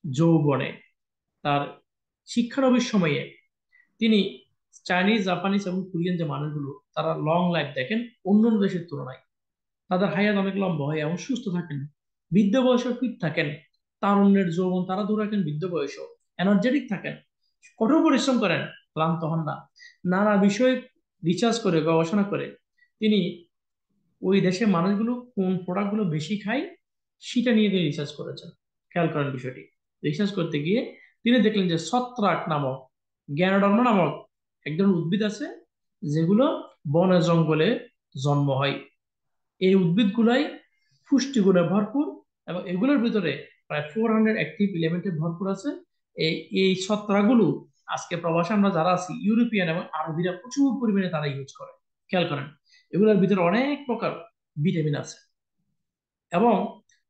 যৌবনে, তার শিক্ষানবিশ সময়ে তিনি চাইনিজ, জাপানিজ এবং কোরিয়ান যে মানুষগুলো, তারা লং লাইফ দেখেন অন্য অন্য দেশের তুলনায়। তাদের হায়াত অনেক লম্বা হয় এবং সুস্থ থাকেন, বৃদ্ধ বয়সে ফিট থাকেন, তারুণ্যের যৌবন তারা ধরে রাখেন, বৃদ্ধ বয়সেও এনার্জেটিক থাকেন, কঠোর পরিশ্রম করেন, ক্লান্ত হন না। নানা বিষয়ে রিসার্চ করে, গবেষণা করে তিনি ওই দেশের মানুষগুলো কোন প্রোডাক্ট গুলো বেশি খায় সেটা নিয়ে তিনি রিসার্চ করেছেন। খেয়াল করেন বিষয়টি। রিসার্চ করতে গিয়ে তিনি দেখলেন যে ছত্রাক নামক, গ্যানোডার্মা নামক এক ধরনের উদ্ভিদ আছে, যেগুলো বনে জঙ্গলে জন্ম হয়। এই উদ্ভিদগুলাই পুষ্টিগুণে ভরপুর, এবং এগুলোর ভিতরে প্রায় 400 অ্যাক্টিভ এলিমেন্টে ভরপুর আছে। এই এই ছত্রাকগুলো আজকে প্রবাসে আমরা যারা আছি, ইউরোপিয়ান এবং আরবিরা প্রচুর পরিমাণে তারা ইউজ করে। খেয়াল করেন, এগুলোর ভিতরে অনেক প্রকার ভিটামিন আছে, এবং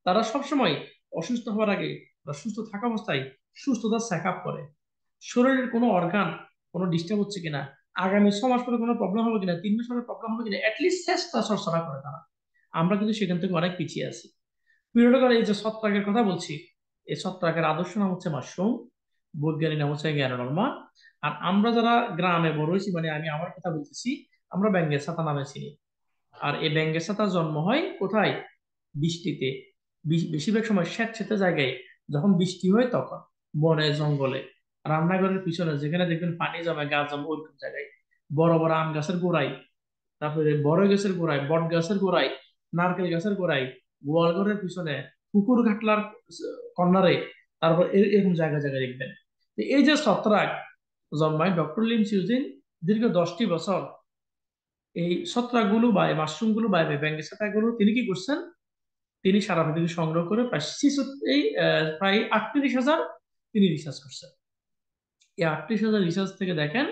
তারা সবসময় অসুস্থ হওয়ার আগে বা সুস্থ থাকা অবস্থায় সুস্থতা চেক আপ করে। শরীরের কোনো অর্গান কোনো ডিস্টার্ব হচ্ছে কিনা, আগামী 6 মাস পরে কোনো প্রবলেম হবে কিনা, 3 মাস পরে প্রবলেম হবে কিনা, অ্যাটলিস্ট চেষ্টা চর্চা করে তারা। আমরা কিন্তু সেখান থেকে অনেক পিছিয়ে আছি। পিরিয়ডকাল এই যে ছত্রাকের কথা বলছি, এই ছত্রাকের আদর্শ নাম হচ্ছে মাশরুম, বৈজ্ঞানিক নাম হচ্ছে গ্যানোডার্মা। আর আমরা যারা গ্রামে বড় হয়েছি, মানে আমি আমার কথা বলতেছি, আমরা ব্যাঙ্গের ছাতা নামে চিনি। আর এই ব্যাঙ্গের ছাতার জন্ম হয় কোথায়? বৃষ্টিতে। বেশিরভাগ সময় স্যাঁতসেঁতে জায়গায় যখন বৃষ্টি হয়, তখন বনে জঙ্গলে, রান্নাঘরের পিছনে যেখানে দেখবেন পানি জমে, গাছ জমে, ওইরকম জায়গায়, বড় বড় আম গাছের গোড়ায়, তারপরে বড় গাছের গোড়ায়, বট গাছের গোড়ায়, নারকেল গাছের গোড়ায়, গোয়াল ঘরের পিছনে, পুকুর ঘাটলার কর্নারে, তারপর এরকম জায়গা জায়গায় দেখবেন। তো এই যে ছত্রাক জন্মায়, ডক্টর লিম সিউজিন দীর্ঘ 10টি বছর এই ছত্রাকগুলো বা এই মাশরুম গুলো বা এই ব্যাঙ্গের ছাতাগুলো তিনি কি করছেন, তিনি সারা পৃথিবী সংগ্রহ করে প্রায় 38,000 তিনি রিসার্চ করছেন। এই 38,000 রিসার্চ থেকে দেখেন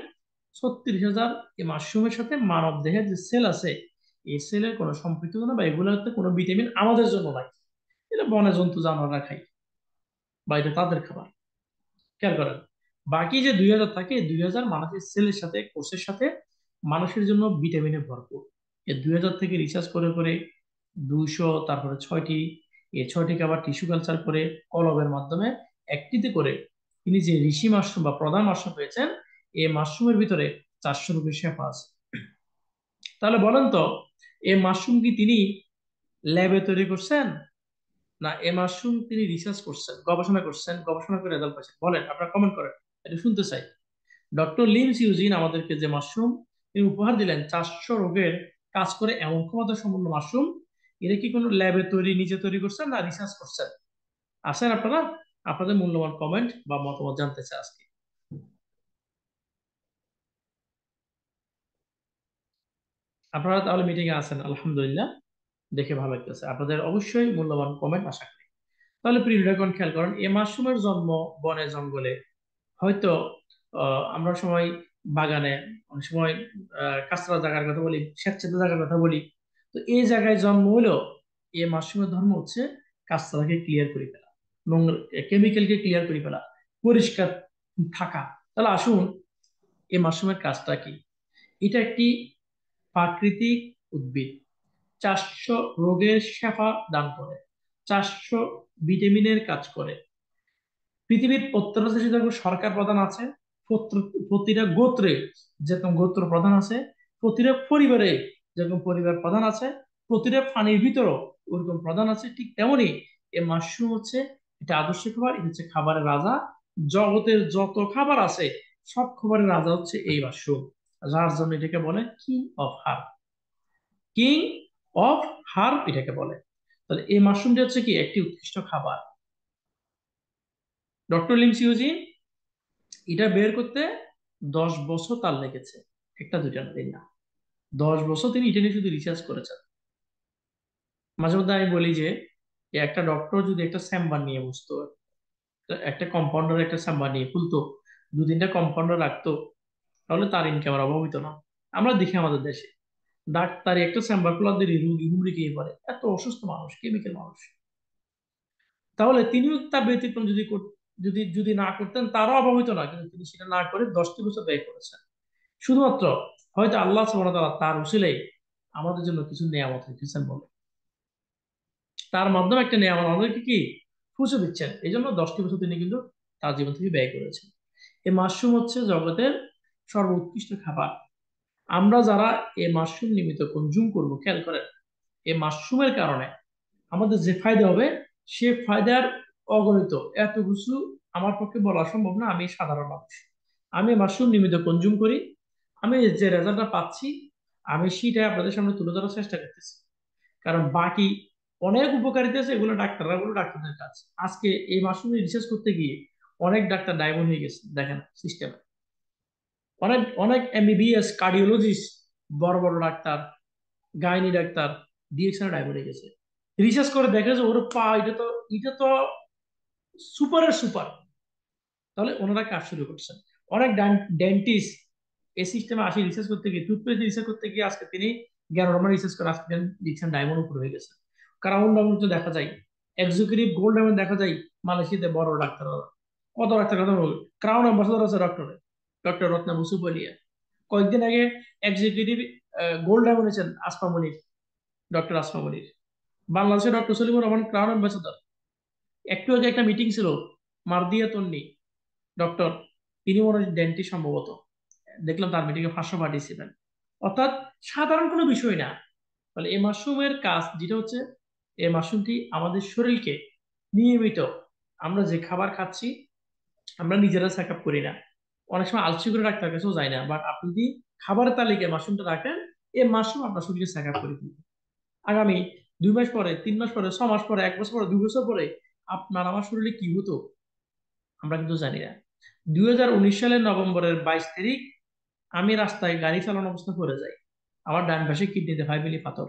36,000 এই মাশরুমের সাথে মানব দেহের যে সেল আছে, এই সেলের কোনো সম্পৃক্ততা না, বা এগুলোতে কোনো ভিটামিন আমাদের জন্য নাই। এটা বনে জন্তু জানোয়াররা খায়, বা এটা তাদের খাবার। খেয়াল করেন, বাকি যে 2,000 থাকে, 2,000 মানুষের সেলের সাথে, কোষের সাথে, মানুষের জন্য ভিটামিনে ভরপুর। এই 2,000 থেকে রিসার্চ করে করে 200, তারপরে 6টি, এই 6টিকে আবার টিস্যু কালচার করে কলবের মাধ্যমে একটিতে করে তিনি যে ঋষি মাশরুম বা প্রধান মাশরুম পেয়েছেন, এই মাশরুমের ভিতরে 400-এর বেশি শেফা আছে। তাহলে বলেন তো, এই মাশরুম কি তিনি ল্যাবে তৈরি করছেন, না এই মাশরুম তিনি রিসার্চ করছেন, গবেষণা করছেন, গবেষণা করে রেজাল্ট পাচ্ছেন? বলেন, আপনারা কমেন্ট করেন, এটা শুনতে চাই। ডক্টর লিম সিউজিন আমাদেরকে যে মাশরুম তিনি উপহার দিলেন, 400 রোগের কাজ করে এমন ক্ষমতা সম্পন্ন মাশরুম, এটা কি কোনো ল্যাবে তৈরি, নিজে তৈরি করছেন, না রিসার্চ করছেন? আসেন আপনারা, আপনাদের মূল্যবান কমেন্ট বা মতামত জানতে চাই আজকে। আপনারা তাহলে মিটিং এ আছেন, আলহামদুলিল্লাহ, দেখে ভালো লাগতেছে। আপনাদের অবশ্যই মূল্যবান কমেন্ট আশা করি। তাহলে প্রিয় ভিউয়ারগণ, খেয়াল করেন, এই মাশরুমের জন্ম বনে জঙ্গলে, হয়তো আমরা সবাই বাগানে, অনেক সময় কাঁচরা জায়গার কথা বলি, স্বেচ্ছাতে জায়গার কথা বলি। তো এই জায়গায় জন্ম হলো, এই মাশরুমের ধর্ম হচ্ছে কাঁচরাকে ক্লিয়ার করে ফেলা, নোংরা কেমিক্যালকে ক্লিয়ার করে ফেলা, পরিষ্কার থাকা। তাহলে আসুন, এই মাশরুমের কাজটা কি। এটা একটি প্রাকৃতিক উদ্ভিদ, 400 রোগের শেফা দান করে, 400 ভিটামিনের কাজ করে। পৃথিবীর প্রত্যেকটা দেশে যেরকম সরকার প্রধান আছে, প্রতিটা গোত্রে যেরকম গোত্র প্রধান আছে, প্রতিটা পরিবারে যেরকম পরিবার প্রধান আছে, প্রতিটা প্রাণীর ভিতরও ওরকম প্রধান আছে, ঠিক তেমনি এই মাশরুম হচ্ছে এটা আদর্শ খাবার। এটা হচ্ছে খাবারের রাজা। জগতের যত খাবার আছে সব খাবারের রাজা হচ্ছে এই মাশরুম, যার জন্য এটাকে বলে king of herb. King of herb এটাকে বলে। তাহলে এই মাশরুমটি হচ্ছে কি একটি উৎকৃষ্ট খাবার। ডক্টর লিম সিউজিন এটা বের করতে 10 বছর তার লেগেছে, একটা দুইটা দিন না, 10 বছর তিনি এটা নিয়ে শুধু রিসার্চ করেছেন। মাঝে মধ্যে আমি বলি যে একটা ডক্টর যদি একটা চেম্বার নিয়ে বসতো, একটা কম্পাউন্ডার একটা চেম্বার নিয়ে খুলতো, 2-3টা কম্পাউন্ডার রাখতো, তাহলে তার ইনকামের অভাব হইতো না। আমরা দেখি আমাদের দেশে ডাক্তারি একটা চেম্বার খোলার দেরি রুগী হুমড়ি খেয়ে পড়ে, এত অসুস্থ মানুষ, কেমিক্যাল মানুষ। তাহলে তিনিও তার ব্যতিক্রম যদি যদি যদি না করতেন তারও অভাব হইতো না, কিন্তু তিনি সেটা না করে 10টি বছর ব্যয় করেছেন। শুধুমাত্র হয়তো আল্লাহ সুবহানাহু ওয়া তাআলা তার উসিলায় আমাদের জন্য কিছু নিয়ামত রেখেছেন বলে, তার মাধ্যমে একটা নিয়ামত আমাদেরকে কি পৌঁছে দিচ্ছেন, এই জন্য 10টি বছর তিনি কিন্তু তার জীবন থেকে ব্যয় করেছেন। এই মাশরুম হচ্ছে জগতের সর্বোৎকৃষ্ট খাবার। আমরা যারা এই মাশরুম নিয়মিত কনজিউম করব, খেয়াল করেন, এই মাশরুমের কারণে আমাদের যে ফায়দা হবে, সে ফায়দার অগণিত, এত কিছু আমার পক্ষে বলা সম্ভব না। আমি সাধারণ মানুষ, আমি মাশরুম নিয়মিত কনজিউম করি, আমি যে রেজাল্টটা পাচ্ছি আমি সেটাই আপনাদের সামনে তুলে ধরার চেষ্টা করতেছি। কারণ বাকি অনেক উপকারিতা আছে, এগুলো ডাক্তারদের কাজ। আজকে এই মাশরুম রিসার্চ করতে গিয়ে অনেক ডাক্তার ডায়মন্ড হয়ে গেছে, দেখেন সিস্টেমে। অনেক অনেক এমবিবিএস কার্ডিওলজিস্ট, বড় বড় doctor, gynae doctor, DXN diamond হয়ে গেছে। রিসার্চ করে দেখে যে ওর পা, এটা তো সুপারের সুপার। তাহলে ওনারা কাজ শুরু করছেন। অনেক ডেন্টিস্ট এই সিস্টেমে আসি রিসার্চ করতে গিয়ে, টুথপেস্ট রিসার্চ করতে গিয়ে আজকে তিনি 11 নম্বর রিসার্চ করে আজকে দিচ্ছেন ডায়মন্ড উপর হয়ে গেছে। ক্রাউন ডায়মন্ড তো দেখা যায়, এক্সিকিউটিভ গোল্ড ডায়মন্ড দেখা যায় মালয়েশিয়াতে বড় ডাক্তার। কত ডাক্তার কথা বলবো, ক্রাউন অ্যাম্বাসাডর আছে ডক্টর রত্না মুসুবলিয়া। কয়েকদিন আগে এক্সিকিউটিভ গোল্ড ডায়মন্ড হয়েছেন আসমা মনির, ডক্টর আসমা মনির। বাংলাদেশের doctor Salimur Rahman crown ambassador. একটু আগে একটা মিটিং ছিল, মার্দিয়া তন্নি ডক্টর, তিনি মনে হয় ডেন্টি সম্ভবত, দেখলাম তার মিটিং এ 500 পার্টিসিপেন্ট। অর্থাৎ সাধারণ কোনো বিষয় না। তাহলে এই মাশরুমের কাজ যেটা হচ্ছে, এই মাশরুমটি আমাদের শরীরকে নিয়মিত, আমরা যে খাবার খাচ্ছি আমরা নিজেরা চেক আপ করি না, অনেক সময় আলসি করে ডাক্তার কাছেও যায় না, বাট আপনি যদি খাবারের তালিকায় মাশরুমটা রাখেন, এই মাশরুম আপনার শরীরে চেক আপ করে দিবে। আগামী 2 মাস পরে, 3 মাস পরে, 6 মাস পরে, 1 বছর পরে, 2 বছর পরে আপনার আমার শরীরে কি হতো আমরা কিন্তু জানি না। 2019 সালের নভেম্বরের 22 তারিখ আমি রাস্তায় গাড়ি চালানোর অবস্থা পড়ে যাই, আমার ডান পাশে কিডনিতে 5 মিলি পাথর।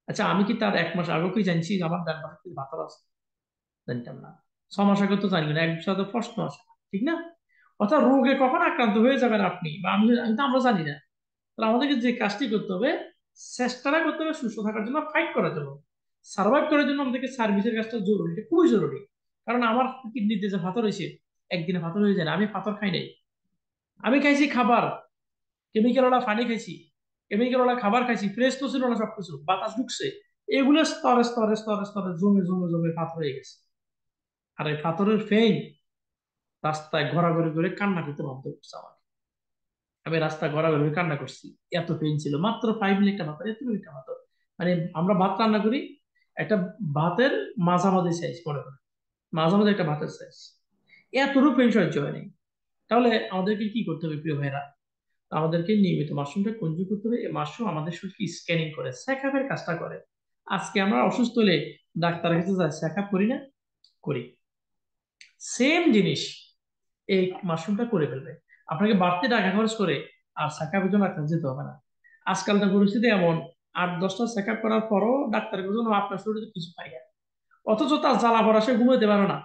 আচ্ছা, আমি কি তার 1 মাস আগে কি জানছি যে আমার ডান পাশে কিডনি পাথর আছে? জানতাম না। 6 মাস আগে তো জানি না, এক বছর আগে প্রশ্ন আসে, ঠিক না? অর্থাৎ রোগে কখন আক্রান্ত হয়ে যাবেন আপনি বা আমি তো আমরা জানি না। তাহলে আমাদেরকে যে কাজটি করতে হবে, চেষ্টাটা করতে হবে সুস্থ থাকার জন্য, ফাইট করার জন্য, সার্ভাইভ করার জন্য আমাদেরকে সার্ভিসের কাজটা জরুরি, এটা খুবই জরুরি। কারণ আমার কিডনিতে যে পাথর হয়েছে, একদিনে পাথর হয়ে যায় না। আমি পাথর খাই নাই, আমি খাইছি খাবার, কেমিক্যাল ওলা পানি খাইছি, কেমিক্যাল ওলা খাবার খাইছি, ফ্রেশ তো ছিল না সবকিছু, বাতাস ঢুকছে, এগুলো স্তরে স্তরে স্তরে স্তরে জমে জমে জমে পাথর হয়ে গেছে। আর এই পাথরের ফেইন রাস্তায় ঘোরাঘুরি করে কান্না করতে বাধ্য করছে আমার। আমি রাস্তায় ঘোরাঘুরি করে কান্না করছি, এত পেইন ছিল। মাত্র 5 মিনিট একটা পাথর, এত একটা পাথর। মানে আমরা ভাত রান্না করি, একটা ভাতের মাঝামাঝি সাইজ, মনে করি মাঝামাঝি একটা ভাতের সাইজ, এতটুকু পেইন সহ্য হয়নি। তাহলে আমাদেরকে কি করতে হবে প্রিয় ভাইরা? আমাদেরকে নিয়মিত মাশরুমটা কনজিউম করতে হবে। এই মাশরুম আমাদের শরীরকে স্ক্যানিং করে, চেকআপের কাজটা করে। আজকে আমরা অসুস্থ হলে ডাক্তারের কাছে যাই, চেকআপ করি না? করি। সেম জিনিস এই মাশরুমটা করে ফেলবে। আপনাকে বাড়তি টাকা খরচ করে আর চেকআপের জন্য ডাক্তার যেতে হবে না। আজকালকার পরিস্থিতি এমন, 8-10টা চেকআপ করার পরও ডাক্তারের জন্য আপনার শরীরে কিছু পাই না, অথচ তার জ্বালা পড়া সে ঘুমাতে পারে না,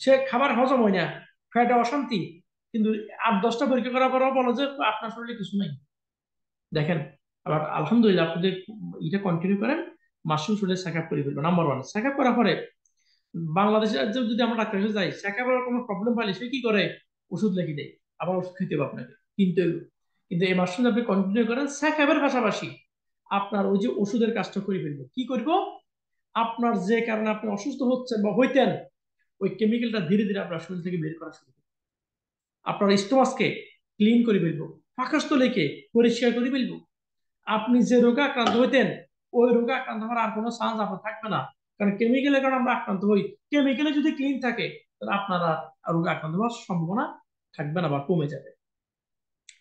সে খাবার হজম হয় না, পেটে অশান্তি, কিন্তু 8-10টা পরীক্ষা করার পরও বলো যে আপনার শরীরে কিছু নাই। দেখেন, আবার আলহামদুলিল্লাহ আপনি যদি এটা কন্টিনিউ করেন, মাশরুম শরীরে চেকআপ করে ফেলবেন। নাম্বার ওয়ান, চেকআপ করার পরে বাংলাদেশে যদি আমরা ডাক্তারের কাছে যাই, চেকআপের কোনো প্রবলেম পাইলে সে কি করে, ওষুধ লিখে দেয়, আবার ওষুধ খেতে হবে আপনাকে, কিনতে হবে। কিন্তু এই মাশরুম আপনি কন্টিনিউ করেন, চেকআপের পাশাপাশি আপনার ওই যে ওষুধের কাজটা করে ফেলবো। কি করব, আপনার যে কারণে আপনি অসুস্থ হচ্ছেন বা হইতেন, ওই কেমিক্যালটা ধীরে ধীরে আপনার শরীর থেকে বের করা শুরু করবে। আপনার স্টোমাসকে ক্লিন করে ফেলবো, পাকস্থলীকে পরিষ্কার করে ফেলবো। আপনি যে রোগে আক্রান্ত হইতেন, ওই রোগে আক্রান্ত হওয়ার আর কোনো চান্স আপনার থাকবে না। কারণ কেমিক্যালের কারণে আমরা আক্রান্ত হই, কেমিক্যালে যদি ক্লিন থাকে তাহলে আপনার আর রোগে আক্রান্ত হওয়ার সম্ভাবনা থাকবে না বা কমে যাবে।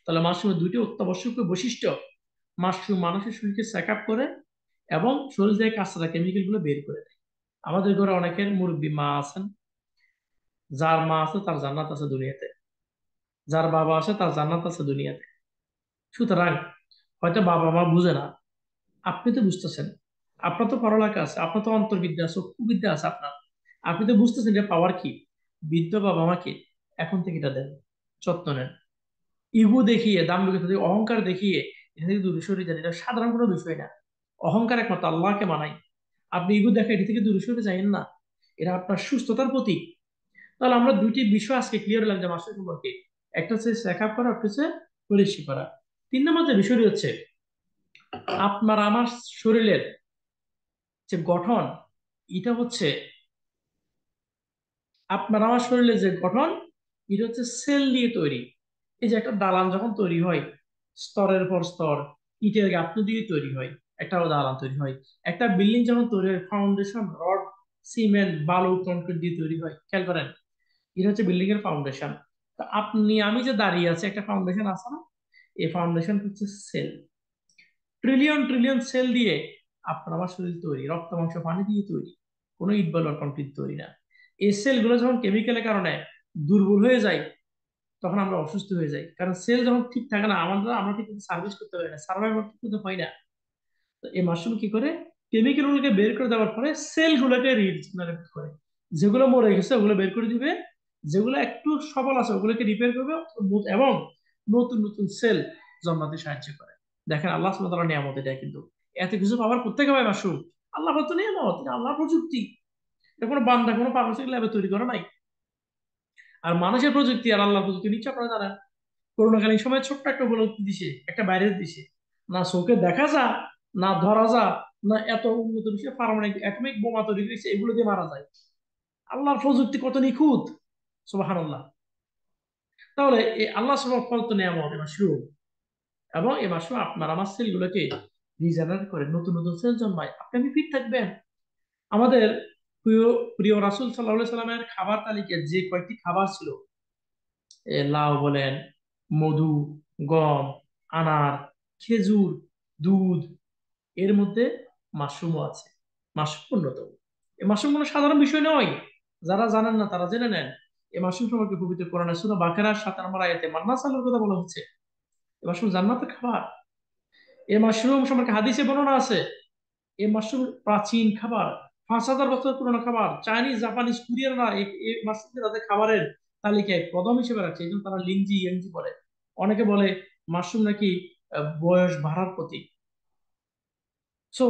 তাহলে মাশরুমের দুইটি অত্যাবশ্যকীয় বৈশিষ্ট্য: মাশরুম মানুষের শরীরকে চেক আপ করে এবং শরীর থেকে কাঁচা কেমিক্যাল গুলো বের করে দেয়। আমাদের ঘরে অনেকের মুরব্বী মা আছেন, যার মা আছে তার জান্নাত আছে দুনিয়াতে, যার বাবা আছে তার জান্নাত আছে দুনিয়াতে। সুতরাং হয়তো বাবা মা বুঝে না, আপনি তো বুঝতেছেন, আপনার তো পড়ালেখা আছে, আপনার তো অন্তর্বিদ্যা চক্ষুবিদ্যা আছে আপনার, আপনি তো বুঝতেছেন যে পাওয়ার কি। বৃদ্ধ বাবা মাকে এখন থেকে এটা দেন, যত্ন নেন। ইগো দেখিয়ে, দাম্ভিকতা দিয়ে, অহংকার দেখিয়ে এটা থেকে দূরে সরে যান, এটা সাধারণ কোনো বিষয় না। অহংকার একমাত্র আল্লাহকে মানাই। আপনি ইগো দেখে এটি থেকে দূরে সরে যাইেন না, এটা আপনার সুস্থতার প্রতীক। তাহলে আমরা দুইটি বিষয় আজকে ক্লিয়ার হলাম যে মাসের সম্পর্কে, একটা হচ্ছে চেক আপ করা, একটা হচ্ছে পরিষ্কার করা। 3 নম্বর যে বিষয়টি হচ্ছে আপনার আমার শরীরের যে গঠন, এটা হচ্ছে আপনার আমার শরীরের যে গঠন, এটা হচ্ছে সেল দিয়ে তৈরি। এই যে একটা দালান যখন তৈরি হয়, স্তরের পর স্তর ইটের গাঁথনি দিয়ে তৈরি হয়, একটা দালান তৈরি হয়। একটা বিল্ডিং যখন তৈরি হয়, ফাউন্ডেশন রড, সিমেন্ট, বালু, কংক্রিট দিয়ে তৈরি হয়। খেয়াল করেন, এটা হচ্ছে বিল্ডিং এর ফাউন্ডেশন। তো আপনি আমি যে দাঁড়িয়ে আছে, একটা ফাউন্ডেশন আছে না, এই ফাউন্ডেশন হচ্ছে সেল। ট্রিলিয়ন ট্রিলিয়ন সেল দিয়ে আপনার আমার শরীর তৈরি, রক্ত মাংস পানি দিয়ে তৈরি, কোনো ইট বালু আর কংক্রিট তৈরি না। এই সেল গুলো যখন কেমিক্যালের কারণে দুর্বল হয়ে যায়, তখন আমরা অসুস্থ হয়ে যাই। কারণ সেল যখন ঠিক থাকে না, আমরা ঠিক সার্ভিস করতে পারি না, সার্ভাইভ করতে হয় না। তো এই মাশরুম কি করে, কেমিক্যাল গুলোকে বের করে দেওয়ার পরে সেল গুলোকে রিজেনারেট করে, যেগুলো মরে গেছে ওগুলো বের করে দিবে, যেগুলো একটু সবল আছে ওগুলোকে রিপেয়ার করবে, এবং নতুন নতুন সেল জন্মাতে সাহায্য করে। দেখেন আল্লাহ সুবহানাহু ওয়া তাআলার নিয়ামত এটা, কিন্তু এত কিছু পাওয়ার কোত্থেকে পায় মাশরুম? আল্লাহ তো নিয়ামত, এটা আল্লাহ প্রযুক্তি। এটা কোনো বান্দা কোনো ফার্মাসিউটিক্যাল ল্যাবে তৈরি করে নাই। আর মানুষের প্রযুক্তি আর আল্লাহর প্রযুক্তি নিশ্চয় আপনারা জানেন। করোনাকালীন সময় ছোট্ট একটা উপলব্ধি দিছে, একটা ভাইরাস দিছে, না চোখে দেখা যা, না ধরা যা, না এত উন্নত বিষয়ে পারমাণবিক অ্যাটমিক বোমা তৈরি করেছে, এগুলো দিয়ে মারা যায়। আল্লাহর প্রযুক্তি কত নিখুঁত, সুবহানাল্লাহ। তাহলে এই আল্লাহ সুবহানাহু তো নিয়ামত এবার শুরু, এবং এই মাসে আপনার আমার সেল গুলোকে রিজেনারেট করে নতুন নতুন সেল জন্মায়, আপনি আমি ফিট থাকবেন। আমাদের প্রিয় প্রিয় রাসূল সাল্লাল্লাহু আলাইহি সাল্লামের খাবার তালিকায় যে কয়েকটি খাবার ছিল, লাউ বলেন, মধু, গম, আনার, খেজুর, দুধ, এর মধ্যে মাশরুমও আছে। মাশরুম অন্যতম। এই মাশরুম কোনো সাধারণ বিষয় নয়, যারা জানেন না তারা জেনে নেন। এই মাশরুম সম্পর্কে পবিত্র কোরআনে সূরা বাকারার 7 নম্বর আয়াতে মান্না সালুর কথা বলা হচ্ছে। এই মাশরুম জান্নাতের খাবার। এই মাশরুম সম্পর্কে হাদিসে বর্ণনা আছে, এই মাশরুম প্রাচীন খাবার, 5,000 বছর পুরনো খাবার। চাইনিজ, জাপানিজ, কোরিয়ানরা এই মাশরুমকে তাদের খাবারের তালিকায় প্রথম হিসেবে রাখছে, এই জন্য তারা লিংজি ইয়াংজি বলে। অনেকে বলে মাশরুম নাকি বয়স বাড়ার প্রতীক। সো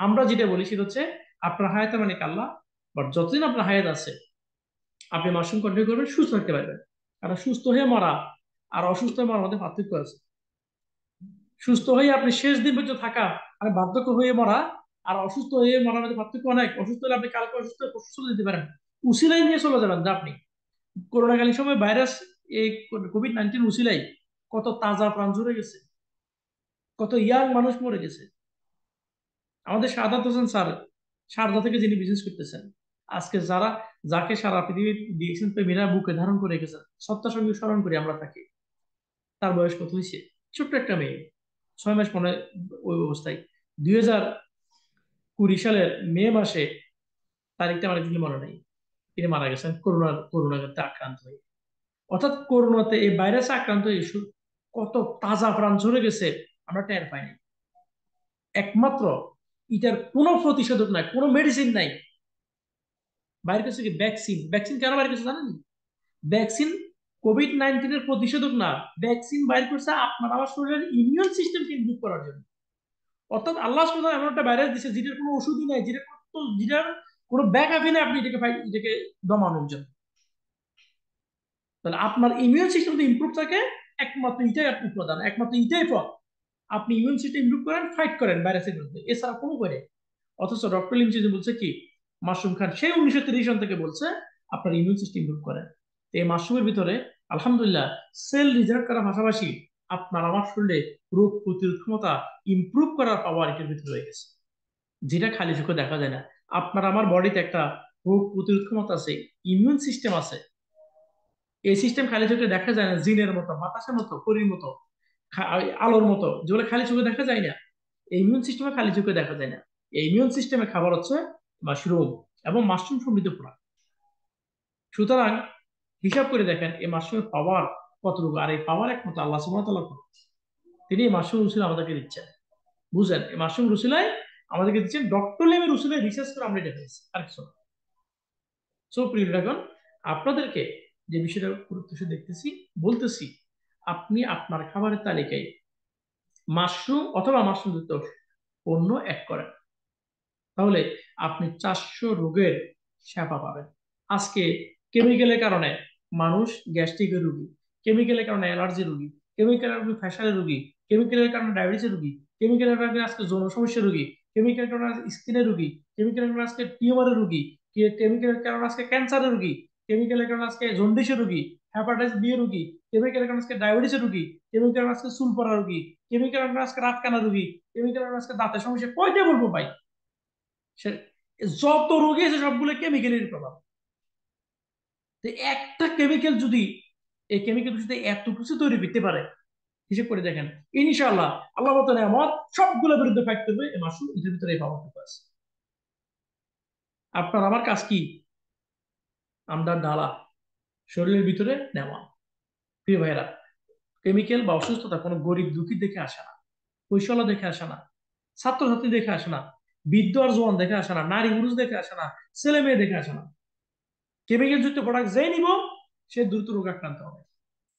আমরা যেটা বলি সেটা হচ্ছে, আপনার হায়াতে মানে আল্লাহ, বাট যতদিন আপনার হায়াত আছে আপনি মাশরুম কন্টিনিউ করবেন, সুস্থ থাকতে পারবেন। কারণ সুস্থ হয়ে মরা আর অসুস্থ হয়ে মরার মধ্যে পার্থক্য আছে। সুস্থ হয়ে আপনি শেষ দিন পর্যন্ত থাকা আর বার্ধক্য হয়ে মরা আর অসুস্থ হয়ে মরার মধ্যে পার্থক্য অনেক। অসুস্থ হলে আপনি কালকে অসুস্থ হয়ে পরশু চলে যেতে পারেন, উসিলাই নিয়ে চলে যাবেন না আপনি। করোনাকালীন সময় ভাইরাস, এই কোভিড-19 উসিলাই কত তাজা প্রাণ ঝরে গেছে, কত ইয়াং মানুষ মরে গেছে। আমাদের সাদাত হোসেন স্যার, শারদা থেকে যিনি বিজনেস করতেছেন, আজকে যাকে সারা পৃথিবী দিয়েছেন প্রেমীরা বুকে ধারণ করে রেখেছেন, সত্তার সঙ্গে স্মরণ করি আমরা তাকে। তার বয়স কত হয়েছে? ছোট্ট একটা মেয়ে, 6 মাস মনে হয় ওই অবস্থায়। 2020 সালের মে মাসে, তারিখটা আমার একদিন মনে নেই, তিনি মারা গেছেন করোনাতে আক্রান্ত হয়ে। অর্থাৎ করোনাতে এই ভাইরাসে আক্রান্ত হয়ে কত তাজা প্রাণ ঝরে গেছে আমরা টের পাইনি। একমাত্র এটার কোনো প্রতিষেধক নাই, কোনো মেডিসিন নাই। বাইরে কাছে কি ভ্যাকসিন? ভ্যাকসিন কেন বাইরে কাছে জানেন? ভ্যাকসিন কোভিড-19 প্রতিষেধক না, ভ্যাকসিন বাইর করছে আপনার আমার শরীরের ইমিউন সিস্টেমকে ইমপ্রুভ করার জন্য। অর্থাৎ আল্লাহ সুবহানাহু ওয়া তাআলা এমন একটা ভাইরাস দিচ্ছে যেটার কোনো ওষুধই নাই, যেটার কোনো ব্যাকআপই নেই আপনি এটাকে দমানোর জন্য। তাহলে আপনার ইমিউন সিস্টেম যদি ইমপ্রুভ থাকে, একমাত্র এটাই আপনি প্রধান, একমাত্র এটাই পথ। আপনি ইমিউন সিস্টেম ইমপ্রুভ করেন, ফাইট করেন ভাইরাসের বিরুদ্ধে, এছাড়া কোনো করে। অথচ ডক্টর লিমচি বলছে কি, মাশরুম খান, সেই 1930 সন থেকে বলছে আপনার ইমিউন সিস্টেম ইমপ্রুভ করেন। এই মাশরুমের ভিতরে আলহামদুলিল্লাহ সেল রিজার্ভ করার পাশাপাশি আপনার আমার শরীরে রোগ প্রতিরোধ ক্ষমতা ইমপ্রুভ করার পাওয়ার এটার ভিতরে রয়ে গেছে, যেটা খালি চোখে দেখা যায় না। আপনার আমার বডিতে একটা রোগ প্রতিরোধ ক্ষমতা আছে, ইমিউন সিস্টেম আছে। এই সিস্টেম খালি চোখে দেখা যায় না, জিনের মতো, বাতাসের মতো, পরীর মতো, আলোর মতো, যেগুলো খালি চোখে দেখা যায় না। এই ইমিউন সিস্টেমে খালি চোখে দেখা যায় না। এই ইমিউন সিস্টেমের খাবার হচ্ছে মাশরুম এবং মাশরুম সমৃদ্ধ প্রোডাক্ট। সুতরাং হিসাব করে দেখেন এই মাশরুমের পাওয়ার কতটুকু, আর এই পাওয়ার একমাত্র আল্লাহ সুবহানাহু ওয়া তাআলা। তিনি এই মাশরুম রুসুল আমাদেরকে দিচ্ছেন। বুঝলেন? এই মাশরুম রুসুলাই আমাদেরকে দিচ্ছেন, ডক্টর লেমের রুসুলাই রিসার্চ করে আমরা এটা পেয়েছি আর কিছু। সো প্রিয় ড্রাগন, আপনাদেরকে যে বিষয়টা গুরুত্ব সহ দেখতেছি বলতেছি, আপনি আপনার খাবারের তালিকায় মাশরুম অথবা মাশরুম যুক্ত পণ্য অ্যাড করেন, তাহলে আপনি 400 রোগের সেবা পাবেন। আজকে কেমিক্যালের কারণে মানুষ গ্যাস্ট্রিকের রোগী, কেমিক্যালের কারণে অ্যালার্জি রোগী, কেমিক্যালের কারণে ফ্যাশনের রোগী, কেমিক্যালের কারণে ডায়াবেটিসের রোগী, কেমিক্যালের কারণে আজকে যৌন সমস্যার রোগী, কেমিক্যালের কারণে স্কিনের রোগী, কেমিক্যালের কারণে আজকে টিউমারের রোগী, কেমিক্যালের কারণে আজকে ক্যান্সারের রোগী, কেমিক্যালের কারণে আজকে জন্ডিসের রোগী, হেপাটাইটিস বি রোগী, কেমিক্যালের কারণে আজকে ডায়াবেটিসের রোগী, কেমিক্যালের কারণে আজকে চুল পড়া রোগী, কেমিক্যালের কারণে আজকে রাত কানা রোগী, কেমিক্যালের কারণে আজকে দাঁতের সমস্যা, কয়টা বলবো ভাই? যত রোগী আছে সবগুলো কেমিক্যালের প্রভাব। একটা কেমিক্যাল যদি, এই কেমিক্যাল যদি এত কিছু তৈরি করতে পারে, হিসেব করে দেখেন, ইনশাআল্লাহ আল্লাহ তাআলা নেয়ামত সবগুলোর বিরুদ্ধে ফাইট করবে। এই মাশরুম এটার ভিতরে এই পাওয়ারটুকু আছে। আপনার আমার কাজ কি? আমরা ডালা শরীরের ভিতরে নেওয়া। প্রিয় ভাইরা, কেমিক্যাল বা অসুস্থতা কোনো গরিব দুঃখী দেখে আসে না, কৈশলা দেখে আসে না, ছাত্রছাত্রী দেখে আসে না, বৃদ্ধ আর জোয়ান দেখে আসে না, নারী পুরুষ দেখে আসে না, ছেলে মেয়ে দেখে আসে না। কেমিক্যাল যুক্ত প্রোডাক্ট যেই নিব সে দ্রুত রোগ আক্রান্ত হবে,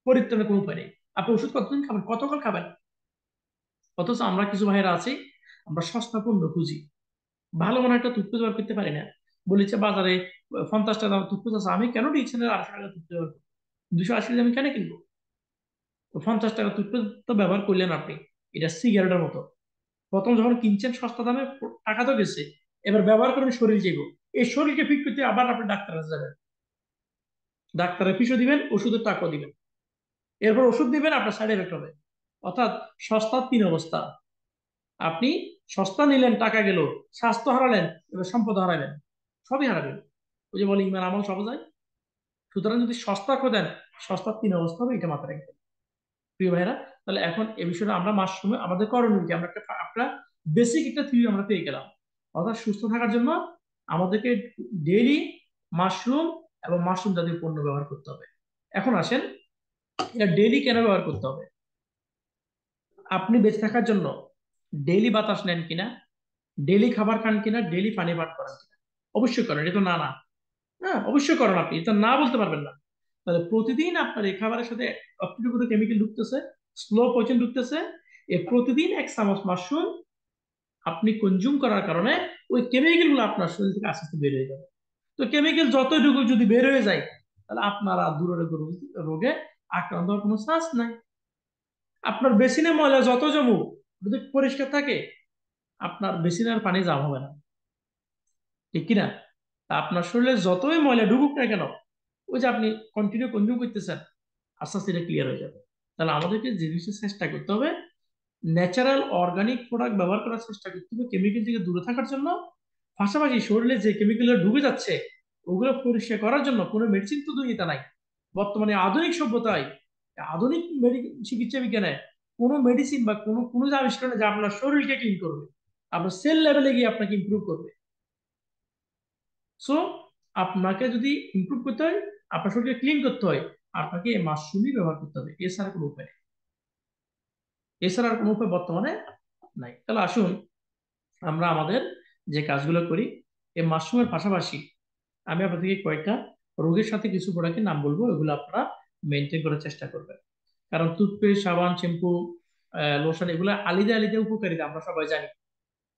পরিত্রাণের কোনো উপায় নেই। আপনি ওষুধ কতদিন খাবেন, কতকাল খাবেন? অথচ আমরা কিছু ভাইরা আছি, আমরা সস্তা পণ্য খুঁজি, ভালো মনে একটা টুথপেস্ট ব্যবহার করতে পারি না। বলেছে বাজারে 50 টাকা দাম টুথপেস্ট আছে, আমি কেন ডিকশনারি 800 টাকা টুথপেস্ট ব্যবহার করবো, 280 আমি কেন কিনবো? তো 50 টাকা টুথপেস্ট তো ব্যবহার করলেন আপনি, এটা সিগারেটের মতো। প্রথম যখন কিনছেন সস্তা দামে, টাকা তো গেছে, এবার ব্যবহার করেন শরীর যাইব, এই শরীরকে ফিট করতে আবার আপনি ডাক্তারের কাছে যাবেন, ডাক্তারের ফিসও দিবেন, ওষুধের টাকাও দিবেন, এরপর ওষুধ দিবেন, আপনার সাইড এফেক্ট হবে। অর্থাৎ সস্তার তিন অবস্থা। আপনি সস্তা নিলেন, টাকা গেল, স্বাস্থ্য হারালেন, এবার সম্পদ হারাবেন, সবই হারাবেন। ওই যে বলে ইমান আমল সব যায়। সুতরাং যদি সস্তা খোঁজেন, সস্তার তিন অবস্থা হবে, এটা মাথায় রাখবেন। প্রিয় ভাইরা, তাহলে এখন এই বিষয়টা আমরা মাশরুমে আমাদের করণীয় কি, আমরা একটা বেসিক একটা থিওরি আমরা পেয়ে গেলাম। অর্থাৎ সুস্থ থাকার জন্য আমাদেরকে ডেইলি মাশরুম এবং মাশরুম জাতীয় পণ্য ব্যবহার করতে হবে। এখন আসেন, এটা ডেইলি কেন ব্যবহার করতে হবে? আপনি বেঁচে থাকার জন্য ডেইলি বাতাস নেন কিনা, ডেইলি খাবার খান কিনা, ডেইলি পানি পান করেন কিনা? অবশ্যই করেন, এটা তো না না, হ্যাঁ অবশ্যই করেন, আপনি এটা না বলতে পারবেন না। তাহলে প্রতিদিন আপনার এই খাবারের সাথে অক্টিভিটি কেমিক্যাল ঢুকতেছে, স্লো পয়জন ঢুকতেছে, প্রতিদিন 1 চামচ মাশরুম আপনি কনজিউম করার কারণে ওই কেমিক্যাল গুলো আপনার শরীর থেকে আস্তে আস্তে বের হয়ে যাবে। তো কেমিক্যাল যতই ঢুকুক যদি বের হয়ে যায়, তাহলে আপনার আর দুরারোগ্য রোগে আক্রান্ত হওয়ার কোনো চান্স নাই। আপনার বেসিনে ময়লা যত জমুক, যদি পরিষ্কার থাকে, আপনার বেসিনের পানি জাম হবে না, ঠিক কিনা? তা আপনার শরীরে যতই ময়লা ঢুকুক না কেন, ওই যে আপনি কন্টিনিউ কনজিউম করতেছেন, আস্তে আস্তে এটা ক্লিয়ার হয়ে যাবে। তাহলে আমাদেরকে জিনিসটা চেষ্টা করতে হবে, ন্যাচারাল অর্গানিক প্রোডাক্ট ব্যবহার করার চেষ্টা করতে হবে কেমিক্যাল থেকে দূরে থাকার জন্য। পাশাপাশি শরীরে যে কেমিক্যাল ঢুকে যাচ্ছে ওগুলো পরিষ্কার করার জন্য কোনো মেডিসিন তো দুনিয়াতে নাই। বর্তমানে আধুনিক সভ্যতায়, আধুনিক চিকিৎসা বিজ্ঞানে কোনো মেডিসিন বা কোনো কোনো যে আবিষ্কার নেই যা আপনার শরীরকে ক্লিন করবে, আপনার সেল লেভেলে গিয়ে আপনাকে ইমপ্রুভ করবে। সো আপনাকে যদি ইমপ্রুভ করতে হয়, আপনার শরীরকে ক্লিন করতে হয়, আপনাকে এই মাশরুমই ব্যবহার করতে হবে, এছাড়া কোনো উপায় নেই। এছাড়া আর কোনো উপায় বর্তমানে নাই। তাহলে আসুন আমরা আমাদের যে কাজগুলো করি, এই মাশরুমের পাশাপাশি আমি আপনাদেরকে কয়েকটা রোগের সাথে কিছু প্রোডাক্টের নাম বলবো, এগুলো আপনারা মেনটেন করার চেষ্টা করবেন। কারণ টুথপেস্ট, সাবান, শ্যাম্পু, লোশন, এগুলো আলিদা আলিদা উপকারিতা আমরা সবাই জানি।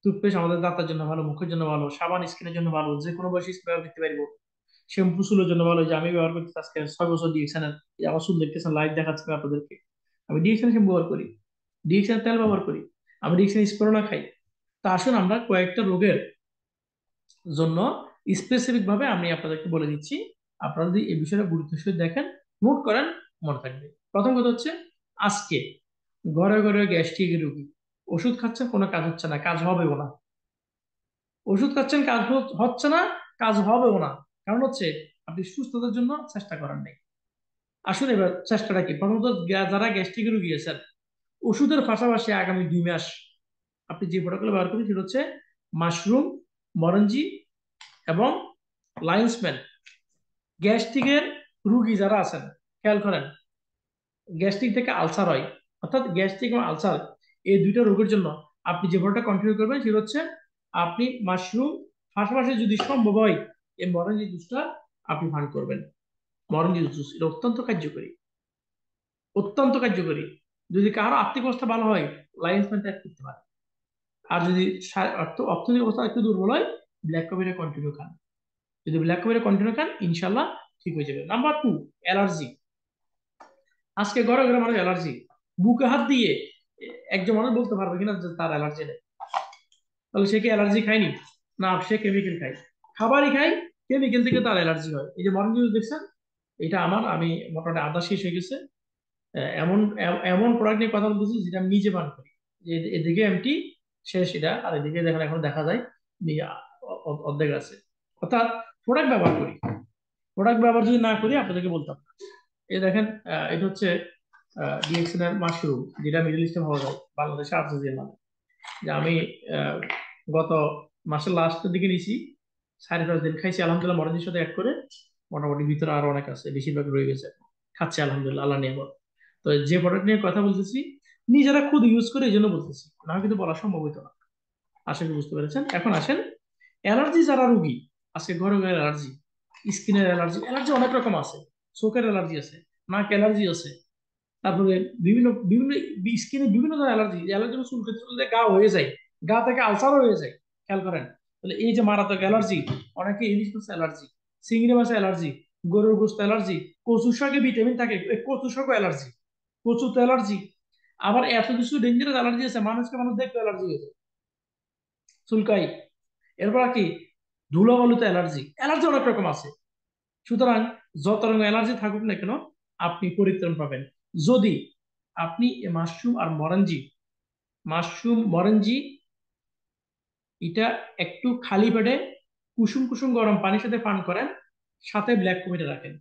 টুথপেস্ট আমাদের দাঁতের জন্য ভালো, মুখের জন্য ভালো, সাবান স্কিনের জন্য ভালো, যে কোনো বয়সী ব্যবহার করতে পারবো। শ্যাম্পু চুলের জন্য ভালো, যে আমি ব্যবহার করতেছি আজকে 6 বছর ডিএক্সএনের, আমার চুল দেখতেছেন লাইভ দেখাচ্ছে আপনাদেরকে। আমি ডিএক্সএন শ্যাম্পু ব্যবহার করি, ডিএক্সএন তেল ব্যবহার করি, আমি ডিএক্সএন স্প্রেনা খাই। তা আসুন আমরা কয়েকটা রোগের জন্য স্পেসিফিক ভাবে আমি আপনাদেরকে বলে দিচ্ছি, আপনারা যদি এই বিষয়টা গুরুত্ব সহিত দেখেন, নোট করেন, মনে থাকবে। প্রথম কথা হচ্ছে, আজকে ঘরে ঘরে গ্যাস্ট্রিক রোগী, ওষুধ খাচ্ছেন, কোনো কাজ হচ্ছে না, কাজ হবেও না। ওষুধ খাচ্ছেন, কাজ হচ্ছে না, কাজ হবেও না। কারণ হচ্ছে আপনি সুস্থতার জন্য চেষ্টা করেন নাই। আসলে এবার চেষ্টাটা কি, প্রথমত যারা গ্যাস্ট্রিক রোগী আছেন, ওষুধের পাশাপাশি আগামী 2 মাস আপনি যে প্রোটোকল ব্যবহার করবেন সেটা হচ্ছে মাশরুম, মরঞ্জি এবং লাইন্সম্যান। গ্যাস্ট্রিকের রুগী যারা আছেন, খেয়াল করেন, গ্যাস্ট্রিক থেকে আলসার হয়, অর্থাৎ গ্যাস্ট্রিক এবং আলসার এই দুইটা রোগের জন্য আপনি যে প্রোডাক্টটা কন্টিনিউ করবেন সেটা হচ্ছে আপনি মাশরুম, পাশাপাশি যদি সম্ভব হয় এই মরঞ্জি জুসটা আপনি পান করবেন। মরঞ্জি জুস এটা অত্যন্ত কার্যকরী, অত্যন্ত কার্যকরী। যদি কারো আর্থিক অবস্থা ভালো হয়, লাইন্সম্যান ত্যাগ করতে পারে। আর যদি অর্থনৈতিক অবস্থা একটু দুর্বল হয়, ব্ল্যাক কফিটা কন্টিনিউ খান। যদি ব্ল্যাক কফিটা কন্টিনিউ খান, ইনশাল্লাহ ঠিক হয়ে যাবে। Number 2, allergy. আজকে ঘরে ঘরে মানুষ অ্যালার্জি, বুকে হাত দিয়ে একজন মানুষ বলতে পারবে কিনা যে তার অ্যালার্জি নেই। তাহলে সে কি অ্যালার্জি খায়নি? না, সে কেমিক্যাল খায়, খাবারই খায়, কেমিক্যাল থেকে তার অ্যালার্জি হয়। এই যে মর্নিং নিউজ দেখছেন, এটা আমি মোটামুটি আধা শেষ হয়ে গেছে। এমন এমন প্রোডাক্ট নিয়ে কথা বলতেছি যেটা আমি নিজে পান করি। যে এদিকে এমটি শেষ এটা, আর এদিকে দেখেন এখন দেখা যায় অর্ধেক আছে। অর্থাৎ প্রোডাক্ট ব্যবহার করি, প্রোডাক্ট ব্যবহার যদি না করি আপনাদেরকে বলতাম। এই দেখেন, এটা হচ্ছে ডিএক্সএন এর মাশরুম, যেটা মিডল ইস্টে পাওয়া যায়, বাংলাদেশে আছে যে মানে, যে আমি আহ, গত মাসের লাস্টের দিকে নিয়েছি, 4-5 দিন খাইছি আলহামদুলিল্লাহ, মরজির সাথে অ্যাড করে। মোটামুটি ভিতরে আরো অনেক আছে, বেশিরভাগ রয়ে গেছে, খাচ্ছি আলহামদুলিল্লাহ, আল্লাহ নিয়ে। তো যে প্রোডাক্ট নিয়ে কথা বলতেছি, নিজেরা খুদ ইউজ করে এই জন্য বলতেছি, না কিন্তু বলা সম্ভব হইতো না। আশা করি বুঝতে পেরেছেন। এখন আসেন, অ্যালার্জি যারা রোগী, আজকে ঘরে ঘরে অ্যালার্জি, স্কিনের অ্যালার্জি, অ্যালার্জি অনেক রকম আছে, চোখের অ্যালার্জি আছে, নাক অ্যালার্জি আছে, তারপরে বিভিন্ন বিভিন্ন স্কিনে বিভিন্ন ধরনের অ্যালার্জি, অ্যালার্জি চুলকে চুলতে গা হয়ে যায়, গা থেকে আলসার হয়ে যায়। খেয়াল করেন, তাহলে এই যে মারাত্মক অ্যালার্জি, অনেকে ইলিশ মাছ অ্যালার্জি, চিংড়ি মাছ অ্যালার্জি, গরুর গোস্ত অ্যালার্জি, কচু শাকে ভিটামিন থাকে, কচু শাকও অ্যালার্জি, কচু তো অ্যালার্জি। আবার এত কিছু ডেঞ্জারাস অ্যালার্জি আছে, মানুষকে মানুষ দেখতে অ্যালার্জি হয়ে যায়, চুলকাই। এরপর কি, ধুলোবালুতে অ্যালার্জি, অ্যালার্জি অনেক রকম আছে। সুতরাং যত রকম অ্যালার্জি থাকুক না কেন, আপনি পরিত্রাণ পাবেন যদি আপনি মাশরুম আর মরঞ্জি, মাশরুম মরঞ্জি এটা একটু খালি পেটে কুসুম কুসুম গরম পানির সাথে পান করেন, সাথে ব্ল্যাক কফিটা রাখেন।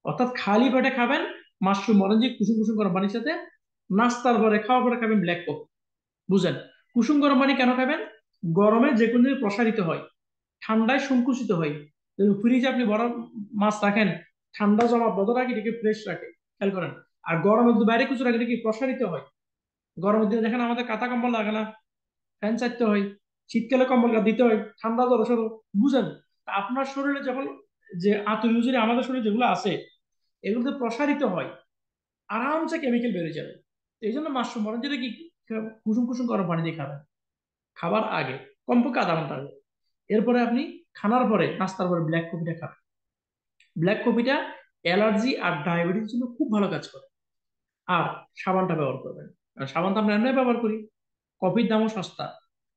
অর্থাৎ খালি পেটে খাবেন মাশরুম মরঞ্জি কুসুম কুসুম গরম পানির সাথে, নাস্তার পরে খাওয়ার পরে খাবেন ব্ল্যাক কফি। বুঝেন? কুসুম গরম পানি কেন খাবেন? গরমে যে কোনো জিনিস প্রসারিত হয়, ঠান্ডায় সংকুচিত হয়। ফ্রিজে আপনি বড় মাছ রাখেন, ঠান্ডা জমা বদল রাখি, এটাকে ফ্রেশ রাখে, খেয়াল করেন। আর গরমে যদি বাইরে কিছু রাখে, এটা কি প্রসারিত হয়। গরমের দিনে দেখেন আমাদের কাঁথা কম্বল লাগে না, ফ্যান চাইতে হয়, শীতকালে কম্বল দিতে হয়, ঠান্ডা জল সরো। বুঝেন? তা আপনার শরীরে যখন যে আতরিউজুরি আমাদের শরীরে যেগুলো আছে, এগুলোতে প্রসারিত হয়, আরামসে কেমিক্যাল বেরিয়ে যাবে। এই জন্য মাশরুম মরণ যেটা কি, কুসুম কুসুম গরম পানি দিয়ে খাবেন খাবার আগে, কমপক্ষে আধা ঘন্টা আগে। এরপরে আপনি খানার পরে, নাস্তার পরে ব্ল্যাক কফিটা খাবেন। ব্ল্যাক কফিটা অ্যালার্জি আর ডায়াবেটিস জন্য খুব ভালো কাজ করে। আর সাবানটা ব্যবহার করবেন, আর সাবান তো আমরা এমনি ব্যবহার করি। কফির দামও সস্তা,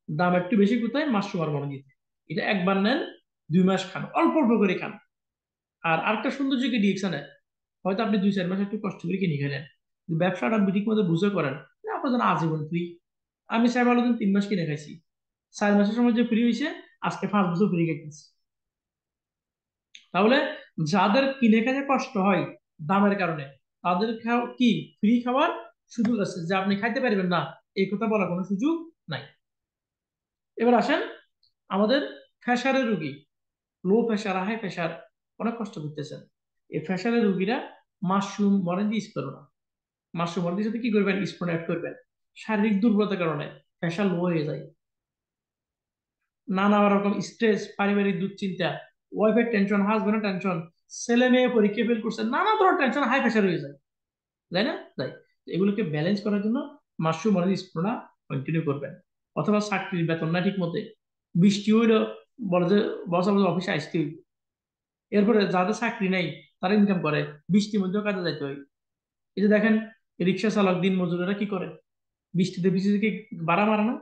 দাম একটু বেশি কোথায়, মাশরুম আর মরঞ্জিতে। এটা একবার নেন, 2 মাস খান, অল্প অল্প করে খান। আর আরেকটা সৌন্দর্য কি ডিএক্সনে, হয়তো আপনি 2-4 মাস একটু কষ্ট করে কিনে খেলেন, ব্যবসাটা ঠিক মতো বুঝে করেন, আপনার জন্য আজীবন ফ্রি। আমি 3 মাস কিনে খাইছি, 4 মাসের সময় যে ফ্রি হয়েছে, আজকে 5 বছর ফ্রি খাইতেছি। তাহলে যাদের কিনে খেতে কষ্ট হয় দামের কারণে, তাদের কি ফ্রি খাওয়ার সুযোগ আছে, যে আপনি খাইতে পারবেন না এই কথা বলার কোনো সুযোগ নাই। এবার আসেন আমাদের প্রেসারের রোগী, লো প্রেশার হাই প্রেশার অনেক কষ্ট করতেছেন, এই প্রেশারের রোগীরা মাশরুম মরেন দিয়ে স্প্রে না, মাশরুম মরেন দিয়ে সাথে কি করবেন, স্প্রে অ্যাড করবেন। শারীরিক দুর্বলতার কারণে প্রেশার লো হয়ে যায়, নানা রকম স্ট্রেস, পারিবারিক দুশ্চিন্তা, ওয়াইফের টেনশন, হাজবেন্ডের টেনশন, ছেলে মেয়ে পরীক্ষা ফেল করছে, নানা ধরনের টেনশন, হাই প্রেশার হয়ে যায়, তাই না? তাই এগুলোকে ব্যালেন্স করার জন্য মাশরুম মানে স্প্রোনা কন্টিনিউ করবেন। অথবা চাকরির বেতন না ঠিক মতে, বৃষ্টি হইলো, বলে যে বস আমাদের অফিসে আসতে হইব, এরপরে যাদের চাকরি নেই তারা ইনকাম করে, বৃষ্টির মধ্যেও কাজে যাইতে হয়। এই যে দেখেন রিক্সা চালক, দিন মজুরেরা কি করে, বৃষ্টিতে ভিজে থেকে ভাড়া মারে না,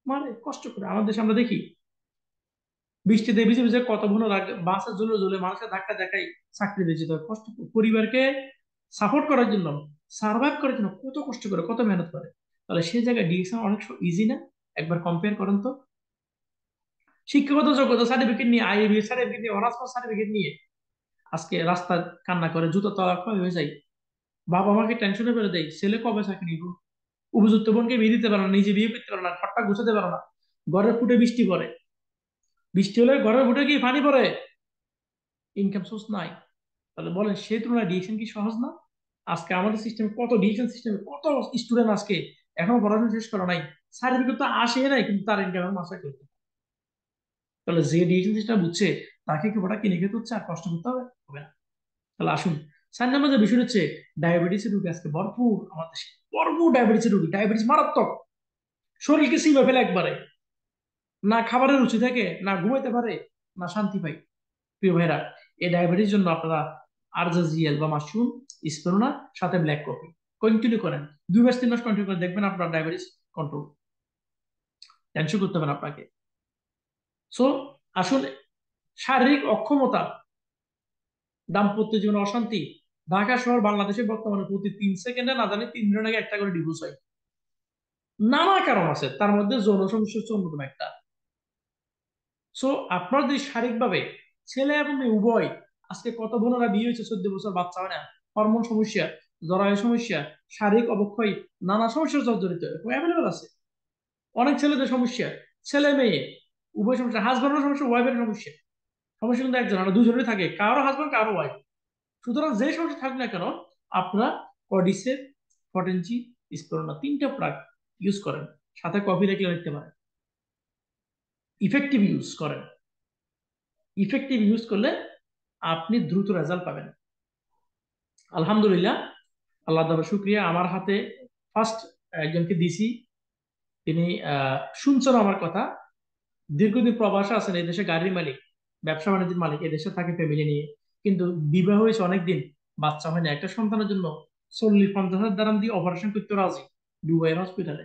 মারে, কষ্ট করে। আমাদের দেশে আমরা দেখি বৃষ্টিতে ভিজে ভিজে কত ঘন বাসে ঝুলে ঝুলে মানুষের ধাক্কা দেখাই চাকরি দিয়ে যেতে হয়, কষ্ট করে। পরিবারকে সাপোর্ট করার জন্য, সার্ভাইভ করার জন্য কত কষ্ট করে, কত মেহনত করে। তাহলে সেই জায়গায় ডিএকশন অনেক ইজি না? একবার কম্পেয়ার করেন তো। শিক্ষাগত যোগ্যতা সার্টিফিকেট নিয়ে, আইএবি সার্টিফিকেট নিয়ে, অনার্স পাস সার্টিফিকেট নিয়ে আজকে রাস্তা কান্না করে, জুতো তলা ক্ষয় হয়ে যায়, বাবা মাকে টেনশনে ফেলে দেয়, ছেলে কবে চাকরি নিব, উপযুক্ত বোনকে বিয়ে দিতে পারো না, নিজে বিয়ে করতে পারো না, ঘরটা গুছাতে পারো না, ঘরের ফুটে বৃষ্টি পড়ে, বৃষ্টি হলে ঘরের ফুটে কি পানি পড়ে, ইনকাম সোর্স নাই। তাহলে বলেন সেই তুলনায় ডিএকশন কি সহজ না? আজকে আমাদের সিস্টেমে কত ডিএকশন সিস্টেমে কত স্টুডেন্ট আজকে এখনো পড়াশোনা শেষ করা নাই, সার্টিফিকেট তো আসে নাই, কিন্তু তার ইনকাম মাসে করতে। তাহলে যে ডিএকশন সিস্টেম বুঝছে তাকে কি ওটা কিনে খেতে হচ্ছে আর কষ্ট করতে হবে? হবে না। তাহলে আসুন, 4 নম্বর যে বিষয় হচ্ছে ডায়াবেটিসের রোগী আজকে ভরপুর আমাদের দেশে, ভরপুর ডায়াবেটিসের রোগী, ডায়াবেটিস মারাত্মক, শরীরকে সিমে ফেলে একবারে, না খাবারের রুচি থাকে, না ঘুমাইতে পারে, না শান্তি পাই। প্রিয় ভাইরা, এই ডায়াবেটিস জন্য আপনারা আরজাজিএল বা মাশরুম, স্পিরুনা, সাথে ব্ল্যাক কফি কন্টিনিউ করেন, 2 মাস 3 মাস কন্টিনিউ করে দেখবেন আপনার ডায়াবেটিস কন্ট্রোল, টেনশন করতে হবে না আপনাকে। সো আসলে শারীরিক অক্ষমতা, দাম্পত্য জীবনে অশান্তি, ঢাকা শহর বাংলাদেশে বর্তমানে প্রতি 3 সেকেন্ডে না জানি 3 জনের আগে একটা করে ডিভোর্স হয়। নানা কারণ আছে, তার মধ্যে যৌন সমস্যা হচ্ছে অন্যতম একটা। সো আপনার যদি শারীরিকভাবে, ছেলে এবং মেয়ে উভয়, আজকে কত বোনেরা বিয়ে হয়েছে 14 বছর বাচ্চা হয় না, হরমোন সমস্যা, জরায়ু সমস্যা, শারীরিক অবক্ষয়, নানা সমস্যার জর্জরিত অ্যাভেলেবল আছে। অনেক ছেলেদের সমস্যা, ছেলে মেয়ে উভয় সমস্যা, হাজবেন্ডের সমস্যা, ওয়াইফের সমস্যা, সমস্যা কিন্তু একজন না, দুজনেই থাকে, কারো হাজবেন্ড কারো ওয়াইফ। সুতরাং যে সমস্যা থাকুক না কেন, আপনারা কডিসেপ, পটেনজি, স্পিরুনা 3টা প্রোডাক্ট ইউজ করেন, সাথে কফি রেখে নিতে পারেন, ইফেক্টিভ ইউজ করেন। ইফেক্টিভ ইউজ করলে আপনি দ্রুত রেজাল্ট পাবেন। আলহামদুলিল্লাহ, আল্লাহ তাআলা শুকরিয়া, আমার হাতে ফার্স্ট একজনকে দিছি, তিনি শুনছেন আমার কথা, দীর্ঘদিন প্রবাসে আছেন, এই দেশে গাড়ির মালিক, ব্যবসা বাণিজ্যের মালিক, এই দেশে থাকে ফ্যামিলি নিয়ে, কিন্তু বিবাহ হয়েছে অনেকদিন, বাচ্চা হয় না, একটা সন্তানের জন্য 40-50 হাজার দ্রারহাম দিয়ে অপারেশন করতে রাজি, দুবাইয়ের হসপিটালে,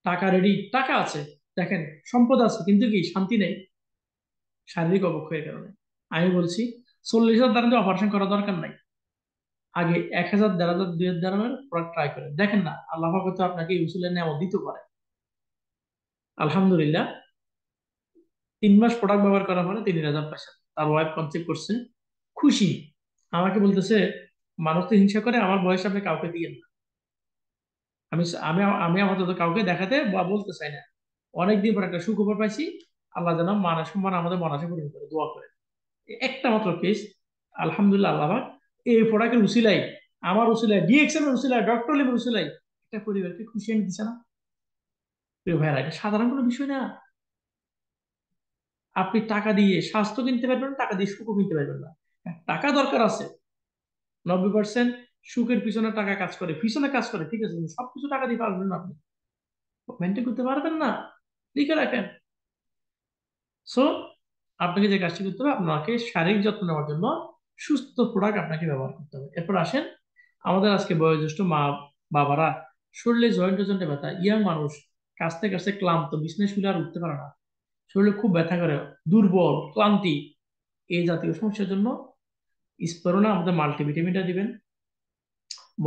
টাকা রেডি, টাকা আছে, দেখেন সম্পদ আছে, কিন্তু কি শান্তি নেই, শারীরিক অবক্ষয়ের কারণে। আমি বলছি 40,000 দ্রারহাম দিয়ে অপারেশন করার দরকার নাই, আগে 1,000, 1,500, 2,000 দ্রারহামের প্রোডাক্ট ট্রাই করেন, দেখেন না আল্লাহ পাক হয়তো আপনাকে এই উসুলের নেয়ামত দিতে পারে। আলহামদুলিল্লাহ, 3 মাস প্রোডাক্ট ব্যবহার করার পরে তিনি রেজাল্ট পাইছেন, তার ওয়াইফ কনসিভ করছে, খুশি, আমাকে বলতেছে মানুষ তো হিংসা করে, আমার বয়স আপনি কাউকে দিয়ে না। আমি আমি আমি আমাদের কাউকে দেখাতে বা বলতে চাই না, অনেকদিন পর একটা সুখবর পাইছি, আল্লাহ যেন মান সম্মান আমাদের মনাসে পূরণ করে, দোয়া করে। একটা মাত্র কেস, আলহামদুলিল্লাহ, আল্লাহ পাক এই প্রোডাক্টের উসিলাই, আমার উসিলাই, ডিএক্সএম এর উসিলাই, ডক্টর লিমের উসিলাই একটা পরিবারকে খুশি এনে দিচ্ছে না? প্রিয় ভাইরা, এটা সাধারণ কোনো বিষয় না। আপনি টাকা দিয়ে স্বাস্থ্য কিনতে পারবেন না, টাকা দিয়ে সুখও কিনতে পারবেন না। টাকা দরকার আছে, 90% সুখের পিছনে টাকা কাজ করে, পিছনে কাজ করে, ঠিক আছে, কিন্তু সবকিছু টাকা দিয়ে পারবেন না, আপনি মেনটেন করতে পারবেন না, লিখে রাখেন। সো আপনাকে যে কাজটি করতে হবে, আপনাকে শারীরিক যত্ন নেওয়ার জন্য সুস্থ প্রোডাক্ট আপনাকে ব্যবহার করতে হবে। এরপর আসেন, আমাদের আজকে বয়োজ্যেষ্ঠ মা বাবারা, শরীরে জয়েন্টে জয়েন্টে ব্যথা, ইয়াং মানুষ, কাছতে কাছতে ক্লান্ত, বিছানায় শুলে আর উঠতে পারে না, শরীরে খুব ব্যথা করে, দুর্বল, ক্লান্তি, এই জাতীয় সমস্যার জন্য স্পিরুনা আমাদের মাল্টিভিটামিনটা দিবেন,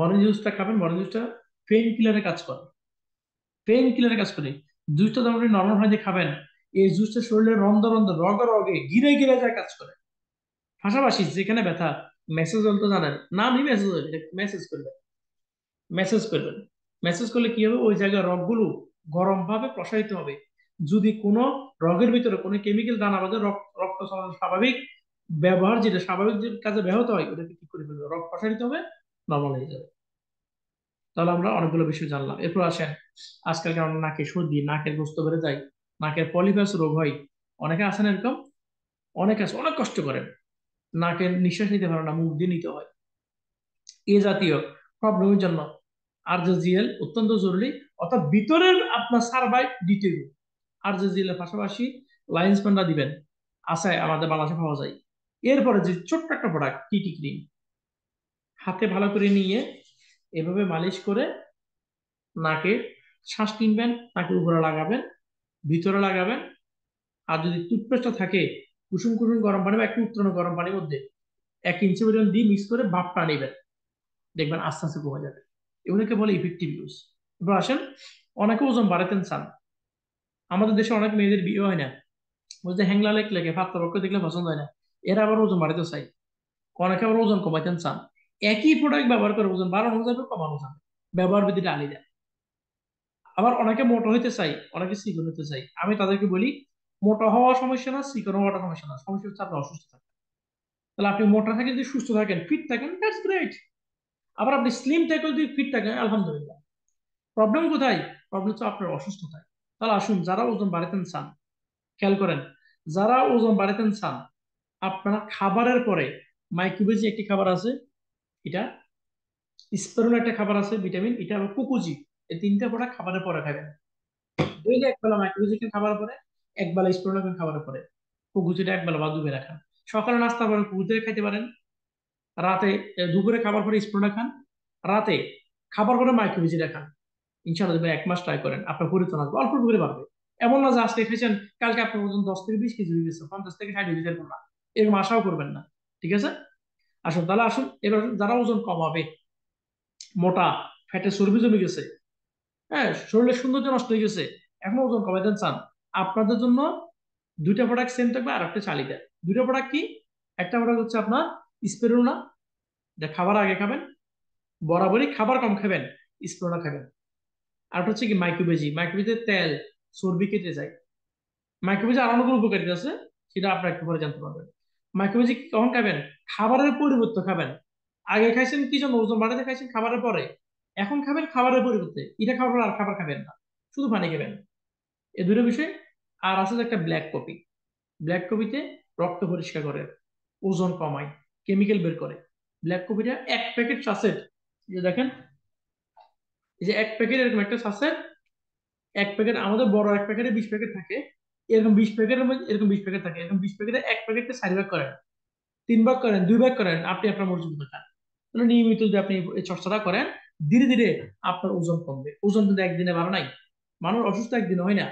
অরেঞ্জ জুসটা খাবেন, অরেঞ্জ জুসটা পেইন কিলারে কাজ করে, পেইন কিলারে কাজ করে। জুসটা যখন আপনি নরমাল ভাবে খাবেন, এই জুসটা শরীরের রন্ধ রন্ধ, রগে রগে, গিরে গিরে যায় কাজ করে। পাশাপাশি যেখানে ব্যথা, মেসেজ তো জানেন, নামই মেসেজ, মেসেজ করবেন, মেসেজ করবেন। মেসেজ করলে কি হবে, ওই জায়গায় রগগুলো গরম ভাবে প্রসারিত হবে, যদি কোনো রগের ভিতরে কোনো কেমিক্যাল দানা বাঁধে, রক্ত চলাচল স্বাভাবিক ব্যবহার, যেটা স্বাভাবিক যে কাজে ব্যাহত হয়, ওটাকে ঠিক করে ফেলবে, রক্ত প্রসারিত হবে, নর্মাল হয়ে যাবে। তাহলে আমরা অনেকগুলো বিষয় জানলাম। এরপর আসেন, আজকাল কারণ নাকে সর্দি, নাকের গোস্ত বেড়ে যায়, নাকের পলিপাস রোগ হয়, অনেকে আছেন এরকম, অনেকে আছে অনেক কষ্ট করেন, নাকের নিঃশ্বাস নিতে পারে না, মুখ দিয়ে নিতে হয়। এ জাতীয় প্রবলেমের জন্য আরজেজিএল অত্যন্ত জরুরি, অর্থাৎ ভিতরের আপনার সার্ভাইভ দ্বিতীয়। আরজেজিএল এর পাশাপাশি লাইন্স প্যান্ডা দিবেন, আছে আমাদের বাংলাদেশে পাওয়া যায়। এরপরে যে ছোট্ট একটা প্রোডাক্ট টিটি ক্রিম, হাতে ভালো করে নিয়ে এভাবে মালিশ করে নাকে শ্বাস কিনবেন, নাকে উপরে লাগাবেন, ভিতরে লাগাবেন। আর যদি টুথপেস্টটা থাকে, কুসুম কুসুম গরম পানি বা একটু উত্তরণ গরম পানির মধ্যে 1 ইঞ্চি পরিমাণ দিয়ে মিক্স করে ভাপটা নেবেন, দেখবেন আস্তে আস্তে কমে যাবে। এগুলোকে বলে ইফেক্টিভ ইউজ। এবার আসেন, অনেকে ওজন বাড়াতেন চান, আমাদের দেশে অনেক মেয়েদের বিয়ে হয় না, বুঝতে হ্যাংলা লেগ লেগে পাত্রপক্ষ দেখলে পছন্দ হয় না, এরা আবার ওজন বাড়াতে চাই। অনেকে আবার ওজন কমাইতেন চান, একই প্রোডাক্ট ব্যবহার করে ওজন বাড়ানো যাবে, কমানো যাবে, ব্যবহার বিধিটা আলাদা। আবার অনেকে মোটা হইতে চাই, অনেকে চিকন হতে চাই। আমি তাদেরকে বলি, মোটা হওয়া সমস্যা না, চিকন হওয়াটা সমস্যা না, সমস্যা হচ্ছে আপনি অসুস্থ থাকেন। তাহলে আপনি মোটা থাকেন, যদি সুস্থ থাকেন, ফিট থাকেন, দ্যাটস গ্রেট। আবার আপনি স্লিম থাকেন, যদি ফিট থাকেন, আলহামদুলিল্লাহ। প্রবলেম কোথায়? প্রবলেম হচ্ছে আপনার অসুস্থতায়। তাহলে আসুন, যারা ওজন বাড়াতেন চান, খেয়াল করেন, যারা ওজন বাড়াতেন চান, আপনারা খাবারের পরে, মাইক্রোবেজি একটি খাবার আছে, এটা স্পেরুল একটা খাবার আছে ভিটামিন, এটা আবার কুকুজি, এই তিনটা প্রোডাক্ট খাবারের পরে খাবেন। ডেইলি একবেলা মাইক্রোবেজি খাবারের পরে, একবেলা স্পেরুল খাবারের পরে, কুকুজিটা একবেলা বা দুবেলা খান। সকালে নাস্তা করে কুকুজি খাইতে পারেন, রাতে দুপুরে খাবার পরে স্পেরুল খান, রাতে খাবার পরে মাইক্রোবেজিটা খান। ইনশাআল্লাহ দেখবেন 1 মাস ট্রাই করেন, আপনার পরিবর্তন আসবে, অল্প করে বাড়বে। এমন না যে আজকে খেয়েছেন কালকে আপনার ওজন 10 থেকে 20 কেজি হয়ে গেছে, 50 থেকে 60 হয়ে গেছে, এরকম না, এরকম আশাও করবেন না। ঠিক আছে? আসুন তাহলে, আসুন এবার যারা ওজন কমাবে, মোটা, ফ্যাটে চর্বি জমে গেছে, হ্যাঁ, শরীরের সৌন্দর্য নষ্ট হয়ে গেছে, এখন ওজন কমাইতে চান, আপনাদের জন্য দুইটা প্রোডাক্ট সেম থাকবে, আর একটা চালিকা। দুইটা প্রোডাক্ট কি? একটা প্রোডাক্ট হচ্ছে আপনার স্পেরুনা, যা খাবার আগে খাবেন, বরাবরই খাবার কম খাবেন, স্পেরুনা খাবেন। আর একটা হচ্ছে কি মাইক্রোবেজি, মাইক্রোবেজিতে তেল, চর্বি কেটে যায়। মাইক্রোবেজি আর অনেকগুলো উপকারিতা আছে, সেটা আপনারা একটু পরে জানতে পারবেন। মাইক্রোবেজি কখন খাবেন? খাবারের পরিবর্তে খাবেন। আগে খাইছেন কি জন্য? ওজন বাড়াতে খাইছেন খাবারের পরে, এখন খাবেন খাবারের পরিবর্তে, এটা খাবার পর আর খাবার খাবেন না, শুধু পানি খাবেন। এই দুটো বিষয়। আর আছে যে একটা ব্ল্যাক কফি, ব্ল্যাক কফিতে রক্ত পরিষ্কার করে, ওজন কমায়, কেমিক্যাল বের করে। ব্ল্যাক কফিটা 1 প্যাকেট সাসেট, যে দেখেন, এই যে 1 প্যাকেট, এরকম একটা সাসেট, 1 প্যাকেট, আমাদের বড় 1 প্যাকেটে 20 প্যাকেট থাকে, এরকম 20 প্যাকেটের মধ্যে এরকম 20 প্যাকেট থাকে, এরকম 20 প্যাকেটে 1 প্যাকেটকে 4 ভাগ করেন, 3 ভাগ করেন, 2 ভাগ করেন, আপনি আপনার মর্জি মতো খান। তাহলে নিয়মিত যদি আপনি এই চর্চাটা করেন, ধীরে ধীরে আপনার ওজন কমবে। ওজন কিন্তু একদিনে বাড়ে নাই, মানুষ অসুস্থ একদিনে হয় না।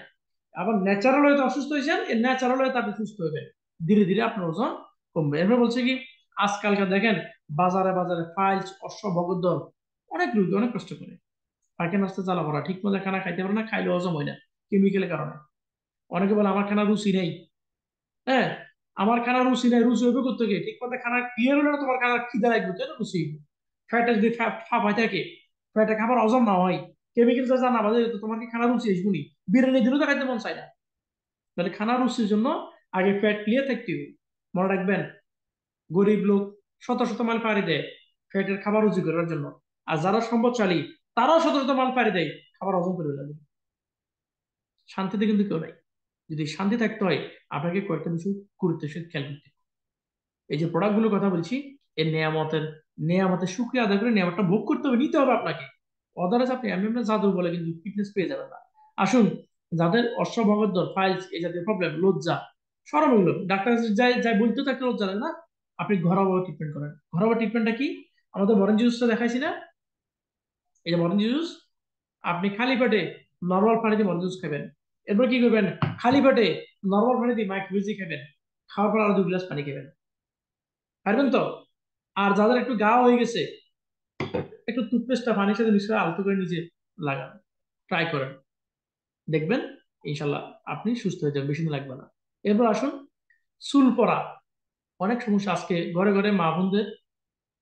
আবার ন্যাচারাল হয়তো অসুস্থ হয়েছেন, এই ন্যাচারাল হয়তো আপনি সুস্থ হবেন, ধীরে ধীরে আপনার ওজন কমবে। এরপর বলছে কি, আজকালকার দেখেন বাজারে বাজারে ফাইলস, অশ্ব ভগদ্দল, অনেক রোগী অনেক কষ্ট করে, পায়খানা আসতে জ্বালা পড়া, ঠিক মতো খানা খাইতে পারে না, খাইলে হজম হয় না কেমিক্যালের কারণে। অনেকে বলে আমার খানা রুচি নেই, হ্যাঁ, আমার খানা রুচি নেই, রুচি হবে করতে গিয়ে ঠিক মতো খানা ক্লিয়ার হলে না, তোমার খানা খিদে লাগবে, তাই না? রুচি, ফ্যাটে যদি ফাঁপাই থাকে, ফ্যাটে খাবার হজম না হয়, কেমিক্যাল যা জানা বাজে, তো তোমার কি খানা রুচি আসবনি? বিরিয়ানি দিলেও তো খাইতে মন চায় না। তাহলে খানা রুচির জন্য আগে ফ্যাট ক্লিয়ার থাকতে হবে। মনে রাখবেন, গরিব লোক শত শত মাইল পাড়ি দেয় ফ্যাটের খাবার রুচি করার জন্য, আর যারা সম্পদশালী, তারাও শত শত মাইল পাড়ি দেয় খাবার হজম করে লাগে। শান্তিতে কিন্তু কেউ নাই। যদি শান্তি থাকতে হয়, আপনাকে কয়েকটা বিষয় গুরুত্বের সাথে খেয়াল করতে হবে। এই যে প্রোডাক্ট গুলোর কথা বলছি, এই নেয়ামতের শুকরিয়া আদায় করে নেয়ামতটা ভোগ করতে হবে, নিতে হবে আপনাকে। অদারাজ আপনি এমনি এমনি জাদু বলে কিন্তু ফিটনেস পেয়ে যাবেন না। আসুন, যাদের অশ্বভগদ্দর, ফাইলস, এই জাতীয় প্রবলেম, লজ্জা, সরম, এগুলো ডাক্তার যাই যাই বলতে তো একটা লজ্জা লাগে না, আপনি ঘরোয়া ট্রিটমেন্ট করেন। ঘরোয়া ট্রিটমেন্টটা কি? আমাদের অরেঞ্জ জুসটা দেখাইছি না, এই যে অরেঞ্জ জুস, আপনি খালি পেটে নর্মাল পানি দিয়ে অরেঞ্জ জুস খাবেন। এরপর কি করবেন? খালি পেটে নর্মাল পানি দিয়ে মাইক্রোভেজি খাবেন, খাওয়ার পর আরো 2 গ্লাস পানি খাবেন। পারবেন তো? আর যাদের একটু গা হয়ে গেছে, একটু টুথপেস্টটা পানির সাথে মিশিয়ে আলতো করে নিজে লাগান, ট্রাই করেন, দেখবেন ইনশাল্লাহ আপনি সুস্থ হয়ে যাবেন, বেশি দিন লাগবে না। এরপর আসুন, চুল পড়া, অনেক সমস্যা আজকে ঘরে ঘরে মা বোনদের,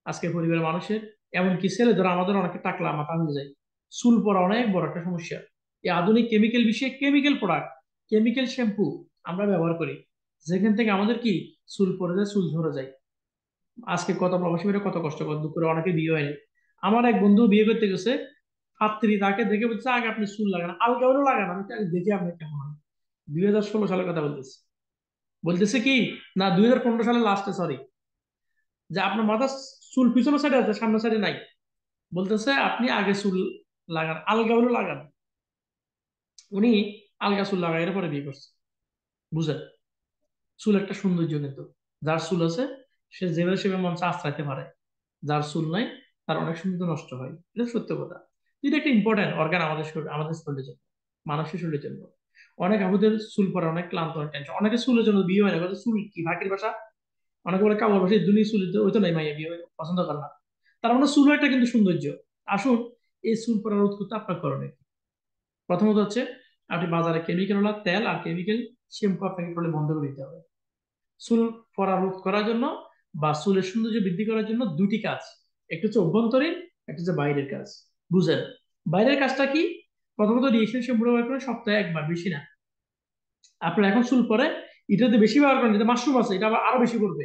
আজকে পরিবারের মানুষের, এমনকি ছেলেদের, আমাদের অনেকে টাকলা মাথা হয়ে যায়। চুল পড়া অনেক বড় একটা সমস্যা। এই আধুনিক কেমিক্যাল বিষয়ে কেমিক্যাল প্রোডাক্ট কেমিক্যাল শ্যাম্পু আমরা ব্যবহার করি, যেখান থেকে আমাদের কি চুল পড়ে যায়, চুল ঝরে যায়। আজকে কত প্রবাসী মেয়েরা কত কষ্ট করে, দুঃখ করে অনেকে বিয়ে হয়নি। আমার এক বন্ধু বিয়ে করতে গেছে, পাত্রী তাকে দেখে বলছে আগে আপনি চুল লাগান, আলগা হলেও লাগান, আমি আগে দেখি আপনার কেমন হয়। 2016 সালের কথা বলতেছে। বলতেছে কি, না 2015 সালের লাস্টে, সরি, যে আপনার মাথা চুল পিছনের সাইডে আছে, সামনের সাইডে নাই। বলতেছে আপনি আগে চুল লাগান, আলগা হলেও লাগান। উনি আলগা চুল লাগাই এর পরে বিয়ে করছে। বুঝেন, চুল একটা সৌন্দর্য, কিন্তু যার চুল আছে সে যেভাবে সেভাবে মঞ্চে আশ্রাইতে পারে, যার চুল নাই তার অনেক সুন্দর নষ্ট হয়। এটা সত্য কথা। এটা একটা ইম্পর্টেন্ট অর্গান আমাদের শরীর, আমাদের শরীরের জন্য, মানুষের শরীরের জন্য। অনেক আমাদের চুল পড়া অনেক ক্লান্ত, অনেক টেনশন, অনেকে চুলের জন্য বিয়ে হয় না, বলে চুল কি ফাঁকির বাসা। অনেকে বলে কাবর বাসা, দুনিয়া চুল ওই তো নাই, মাইয়া বিয়ে হয় পছন্দ করে না। তার মানে চুল একটা কিন্তু সৌন্দর্য। আসুন, এই চুল পড়া রোধ করতে আপনার করণীয় কি? প্রথমত হচ্ছে আপনি বাজারে কেমিক্যাল তেল আর কেমিক্যাল শ্যাম্পু আপনাকে টোটালি বন্ধ করে দিতে হবে। চুল পড়া রোধ করার জন্য বা চুলের সৌন্দর্য বৃদ্ধি করার জন্য দুটি কাজ, একটা হচ্ছে অভ্যন্তরীণ, একটা হচ্ছে বাইরের কাজ। বুঝেন, বাইরের কাজটা কি? প্রথমত রিয়েকশন শ্যাম্পু ব্যবহার করেন সপ্তাহে একবার, বেশি না। আপনার এখন চুল পরে, এটাতে বেশি ব্যবহার করেন, যেটা মাশরুম আছে এটা আবার আরো বেশি করবে।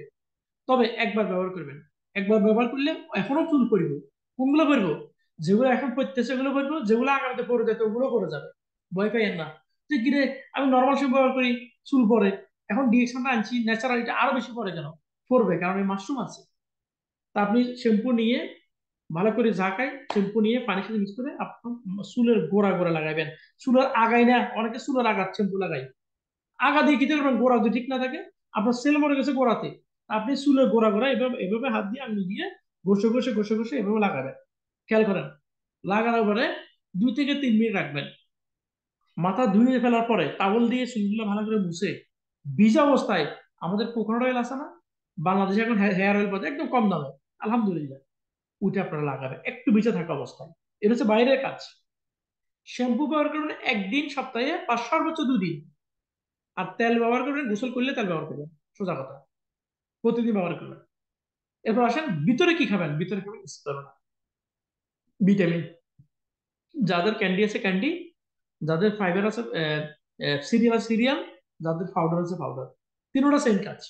তবে একবার ব্যবহার করবেন। একবার ব্যবহার করলে এখনো চুল পড়বে। কোনগুলো পড়বো? যেগুলো এখন পড়তেছে ওগুলো পড়বো, যেগুলো আগামীতে পড়ে যেত ওগুলো পড়ে যাবে। ভয় পাইয়েন না যে কিরে আমি নর্মাল শ্যাম্পু ব্যবহার করি চুল পড়ে, এখন ডিএকশনটা আনছি ন্যাচারাল, এটা আরো বেশি পড়ে কেন? পড়বে কারণ এই মাশরুম আছে। তা আপনি শ্যাম্পু নিয়ে ভালো করে ঝাঁকায়, শ্যাম্পু নিয়ে পানির সাথে মিক্স করে আপনার চুলের গোড়া গোড়া লাগাবেন। চুলের আগায় না, অনেকে চুলের আগার শ্যাম্পু লাগাই, আগা দিয়ে কি করবেন, গোড়া যদি ঠিক না থাকে, আপনার সেল মরে গেছে গোড়াতে, আপনি চুলের গোড়া গোড়া এভাবে এভাবে হাত দিয়ে আঙুল দিয়ে ঘষে ঘষে ঘষে ঘষে এভাবে লাগাবেন। খেয়াল করেন, লাগানোর পরে 2 থেকে 3 মিনিট রাখবেন। মাথা ধুয়ে ফেলার পরে টাওয়াল দিয়ে চুলগুলো ভালো করে মুছে ভিজা অবস্থায়, আমাদের কোকোনাট অয়েল আছে না, বাংলাদেশে এখন হেয়ার অয়েল পাওয়া যায় একদম কম দামে, আলহামদুলিল্লাহ, ওইটা আপনারা লাগাবেন একটু ভিজা থাকা অবস্থায়। এটা হচ্ছে বাইরের কাজ। শ্যাম্পু ব্যবহার করবেন একদিন সপ্তাহে, বা সর্বোচ্চ 2 দিন। আর তেল ব্যবহার করবেন, গোসল করলে তেল ব্যবহার করবেন, সোজা কথা, প্রতিদিন ব্যবহার করবেন। এরপর আসেন ভিতরে কি খাবেন, ভিতরে খাবেন স্পারুনা, ভিটামিন। যাদের ক্যান্ডি আছে ক্যান্ডি, যাদের ফাইবার আছে সিরিয়াল আছে সিরিয়াল, যাদের পাউডার আছে পাউডার, তিনোটা সেম কাজ।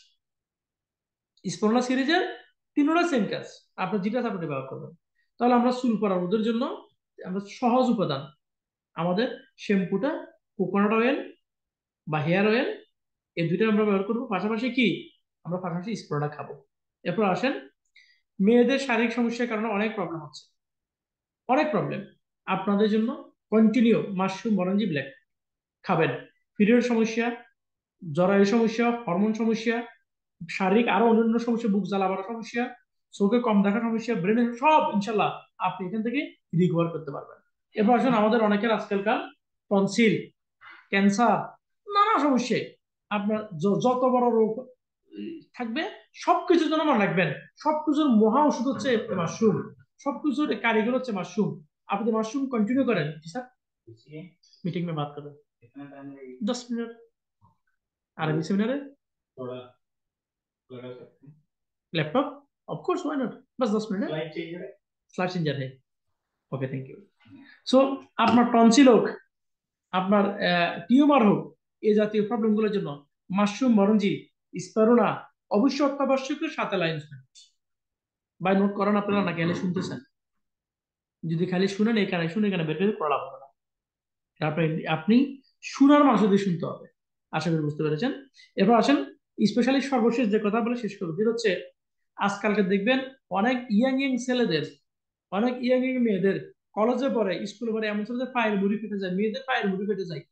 স্পারুনা সিরিজের তিনোটা সেম কাজ। আপনার যেটা আছে আপনি ব্যবহার করবেন। তাহলে আমরা চুল পড়া রোধের জন্য আমরা সহজ উপাদান, আমাদের শ্যাম্পুটা কোকোনাট অয়েল বা হেয়ার অয়েল, এই দুইটা আমরা ব্যবহার করবো। পাশাপাশি কি, আমরা পাশাপাশি স্প্রেটা খাবো। এরপর আসেন, মেয়েদের শারীরিক সমস্যার কারণে অনেক প্রবলেম হচ্ছে, অনেক প্রবলেম। আপনাদের জন্য কন্টিনিউ মাশরুম মরঞ্জি ব্ল্যাক খাবেন। পিরিয়ড সমস্যা, জরায়ু সমস্যা, হরমোন সমস্যা, শারীরিক আরো অন্যান্য সমস্যা, বুক জ্বালা বাড়ার সমস্যা, চোখে কম দেখার সমস্যা, ব্রেনের সব ইনশাল্লাহ আপনি এখান থেকে রিকভার করতে পারবেন। এরপর আসুন, আমাদের অনেকের আজকালকার টনসিল, ক্যান্সার, নানা সমস্যায় আপনার যত বড় রোগ থাকবে, সবকিছুর জন্য মনে রাখবেন, সবকিছুর মহা ওষুধ হচ্ছে মাশরুম, সবকিছুর কারিগর হচ্ছে মাশরুম। আপনি মাশরুম কন্টিনিউ করেন। জি স্যার, मीटिंग में बात करो 10 मिनट अरबी सेमिनार है, laptop of course why not, बस 10 मिनट है, स्लाइड चेंजर है। Okay, thank you. सो আপনার টনসিল হোক, আপনার টিউমার হোক, এই জাতীয় প্রবলেম গুলোর জন্য মাশরুম মরঞ্জি স্পারুনা অবশ্যই অত্যাবশ্যকীয়, সাথে লাইন্স বাই নোট করেন আপনারা, নাকি খালি শুনতেছেন? যদি খালি শুনেন এখানে শুনে এখানে বের করে পড়া হবে না। আপনি আপনি শোনার মানুষ দিয়ে শুনতে হবে। আশা করি বুঝতে পেরেছেন। এরপর আসেন, স্পেশালি সর্বশেষ যে কথা বলে শেষ করবো, যেটা হচ্ছে আজকালকে দেখবেন অনেক ইয়াং ইয়াং ছেলেদের, অনেক ইয়াং ইয়াং মেয়েদের কলেজে পড়ে, স্কুলে পড়ে, এমন ছেলেদের পায়ের মুড়ি ফেটে যায়, মেয়েদের পায়ের মুড়ি ফেটে যায়।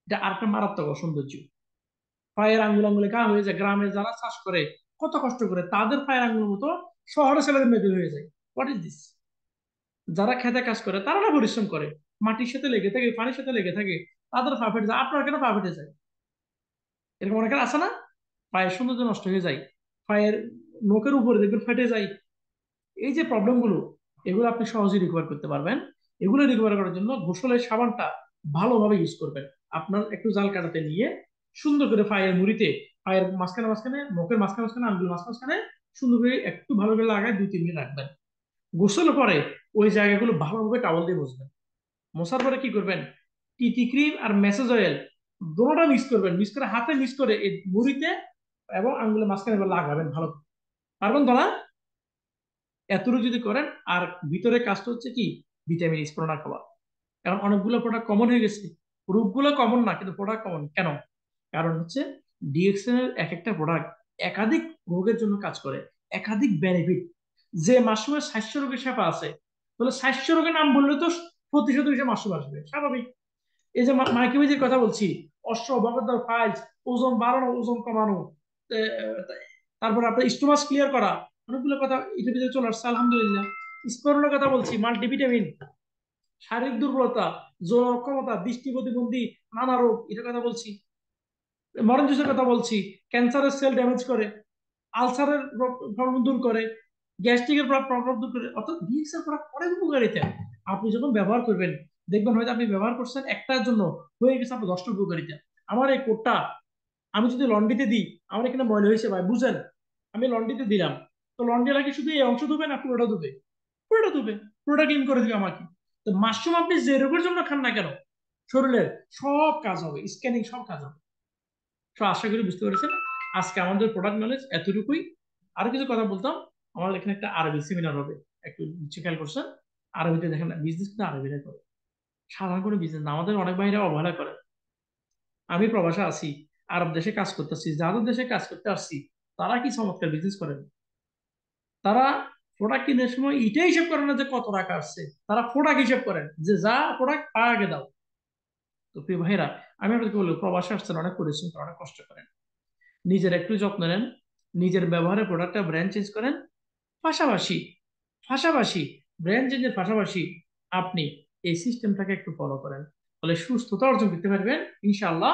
এটা আরেকটা মারাত্মক অসৌন্দর্য। পায়ের আঙ্গুল আঙ্গুলে ঘা হয়ে যায়। গ্রামে যারা চাষ করে কত কষ্ট করে, তাদের পায়ের আঙ্গুলের মতো শহরে ছেলেদের মেয়েদের হয়ে যায়। What is this? যারা খেতে কাজ করে তারা না পরিশ্রম করে, মাটির সাথে লেগে থাকে, পানির সাথে লেগে থাকে, তাদের পা ফেটে যায়। আপনার কেন পা ফেটে যায়? এরকম অনেকের আছে না, পায়ের সৌন্দর্য নষ্ট হয়ে যায়, পায়ের নখের উপরে দেখবেন ফেটে যায়। এই যে প্রবলেম গুলো, এগুলো আপনি সহজেই রিকভার করতে পারবেন। এগুলো রিকভার করার জন্য গোসলের সাবানটা ভালোভাবে ইউজ করবেন। আপনার একটু জাল কাটাতে নিয়ে সুন্দর করে পায়ের মুড়িতে, পায়ের মাঝখানে মাঝখানে, নখের মাঝখানে মাঝখানে, আঙ্গুল মাঝখানে সুন্দর করে একটু ভালো করে লাগায় 2-3 মিনিট রাখবেন। গোসল পরে ওই জায়গাগুলো ভালোভাবে টাওয়াল দিয়ে মুছবেন। মশার পরে কি করবেন, টিটি ক্রিম আর মেসেজ অয়েল দোনোটা মিক্স করবেন, মিক্স করে হাতে মিক্স করে এই মুড়িতে এবং আঙ্গুলের মাঝখানে এবার লাগাবেন ভালো করে। পারবেন তো না? এতটুকু যদি করেন। আর ভিতরে কাজটা হচ্ছে কি, ভিটামিন স্প্রোনা খাওয়া। কারণ অনেকগুলো প্রোডাক্ট কমন হয়ে গেছে, রূপগুলো কমন না কিন্তু প্রোডাক্ট কমন কেন? কারণ হচ্ছে ডিএক্সএন এর এক একটা প্রোডাক্ট একাধিক রোগের জন্য কাজ করে, একাধিক বেনিফিট। যে মাশরুমের 700 রোগের সেবা আছে, তাহলে 700 রোগের নাম বললে তো প্রতিশত হিসেবে মাশরুম আসবে, স্বাভাবিক। এই যে মাইক্রোবেজের কথা বলছি, অশ্ব বগদর ফাইলস, ওজন বাড়ানো ওজন কমানো, তারপর আপনার স্টোমাস ক্লিয়ার করা, অনেকগুলো কথা এটার ভিতরে চলে আসছে আলহামদুলিল্লাহ। স্পরনের কথা বলছি, মাল্টিভিটামিন, শারীরিক দুর্বলতা, যৌন অক্ষমতা, দৃষ্টি প্রতিবন্ধী, নানা রোগ, এটার কথা বলছি। মরেন জুসের কথা বলছি, ক্যান্সারের সেল ড্যামেজ করে, আলসারের প্রবলেম দূর করে, গ্যাস্ট্রিকের প্রবলেম দূর করে। অর্থাৎ ডিএক্সের প্রোডাক্ট অনেক উপকারিতা। আপনি যখন ব্যবহার করবেন দেখবেন হয়তো আপনি ব্যবহার করছেন একটার জন্য, হয়ে গেছে আপনার 10টা উপকারিতা। আমার এই কোটটা আমি যদি লন্ড্রিতে দিই, আমার এখানে ময়লা হয়েছে ভাই বুঝেন, আমি লন্ড্রিতে দিলাম, তো লন্ড্রি লাগে শুধু এই অংশ ধুবে না পুরোটা ধুবে? পুরোটা ধুবে, পুরোটা ক্লিন করে দিবে আমাকে। তো মাশরুম আপনি যে রোগের জন্য খান না কেন, শরীরের সব কাজ হবে, স্ক্যানিং সব কাজ হবে। তো আশা করি বুঝতে পেরেছেন। আজকে আমাদের প্রোডাক্ট নলেজ এতটুকুই। আর কিছু কথা বলতাম, আমাদের এখানে একটা আরবি সেমিনার হবে, একটু নিশ্চয় খেয়াল করছেন। আরবিতে দেখেন বিজনেস কিন্তু আরবিরা করে, সাধারণ কোনো বিজনেস না। আমাদের অনেক ভাইরা অবহেলা করে। আমি প্রবাসে আছি, আরব দেশে কাজ করতেছি, যাদের দেশে কাজ করতে আসছি তারা কি চমৎকার বিজনেস করেন। তারা প্রোডাক্ট কেনার সময় এটাই হিসাব করে না যে কত টাকা আসছে, তারা প্রোডাক্ট হিসাব করেন যে যা প্রোডাক্ট তা আগে দাও। তো প্রিয় ভাইরা, আমি আপনাকে বলবো প্রবাসে আসছেন, অনেক পরিশ্রম করেন, অনেক কষ্ট করেন, নিজের একটু যত্ন নেন, নিজের ব্যবহারের প্রোডাক্টটা ব্র্যান্ড চেঞ্জ করেন। পাশাপাশি পাশাপাশি ব্র্যান্ড চেঞ্জের পাশাপাশি আপনি এই সিস্টেমটাকে একটু ফলো করেন, তাহলে সুস্থতা অর্জন করতে পারবেন ইনশাআল্লাহ।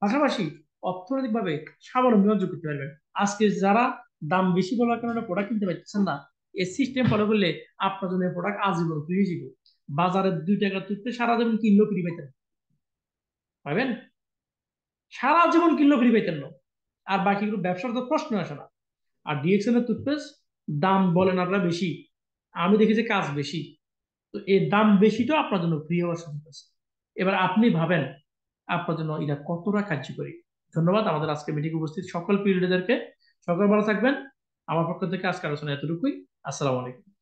পাশাপাশি অর্থনৈতিকভাবে স্বাবলম্বী অর্জন করতে পারবেন। আজকে যারা দাম বেশি বলার কারণে প্রোডাক্ট কিনতে পারতেছেন না, এই সিস্টেম ফলো করলে আপনার জন্য প্রোডাক্ট আজীবন ফ্রি হয়ে যাবে। বাজারে 2 টাকা তুলতে সারা জীবন কিনলেও ফ্রি পাইতেন, পাবেন, সারা জীবন কিনলেও ফ্রি পাইতেন না। আর বাকিগুলো ব্যবসার তো প্রশ্ন আসে না। আর ডিএক্সএল এর টুথপেস্ট দাম বলেন আপনারা বেশি, আমি দেখেছি কাজ বেশি। তো এই দাম বেশিটাও আপনার জন্য ফ্রি হওয়ার সুযোগ আছে। এবার আপনি ভাবেন আপনার জন্য এটা কতটা কার্যকরী। ধন্যবাদ আমাদের আজকে মিটিং উপস্থিত সকল পিরিয়ডদেরকে। সকল ভালো থাকবেন। আমার পক্ষ থেকে আজকে আলোচনা এতটুকুই। আসসালামু আলাইকুম।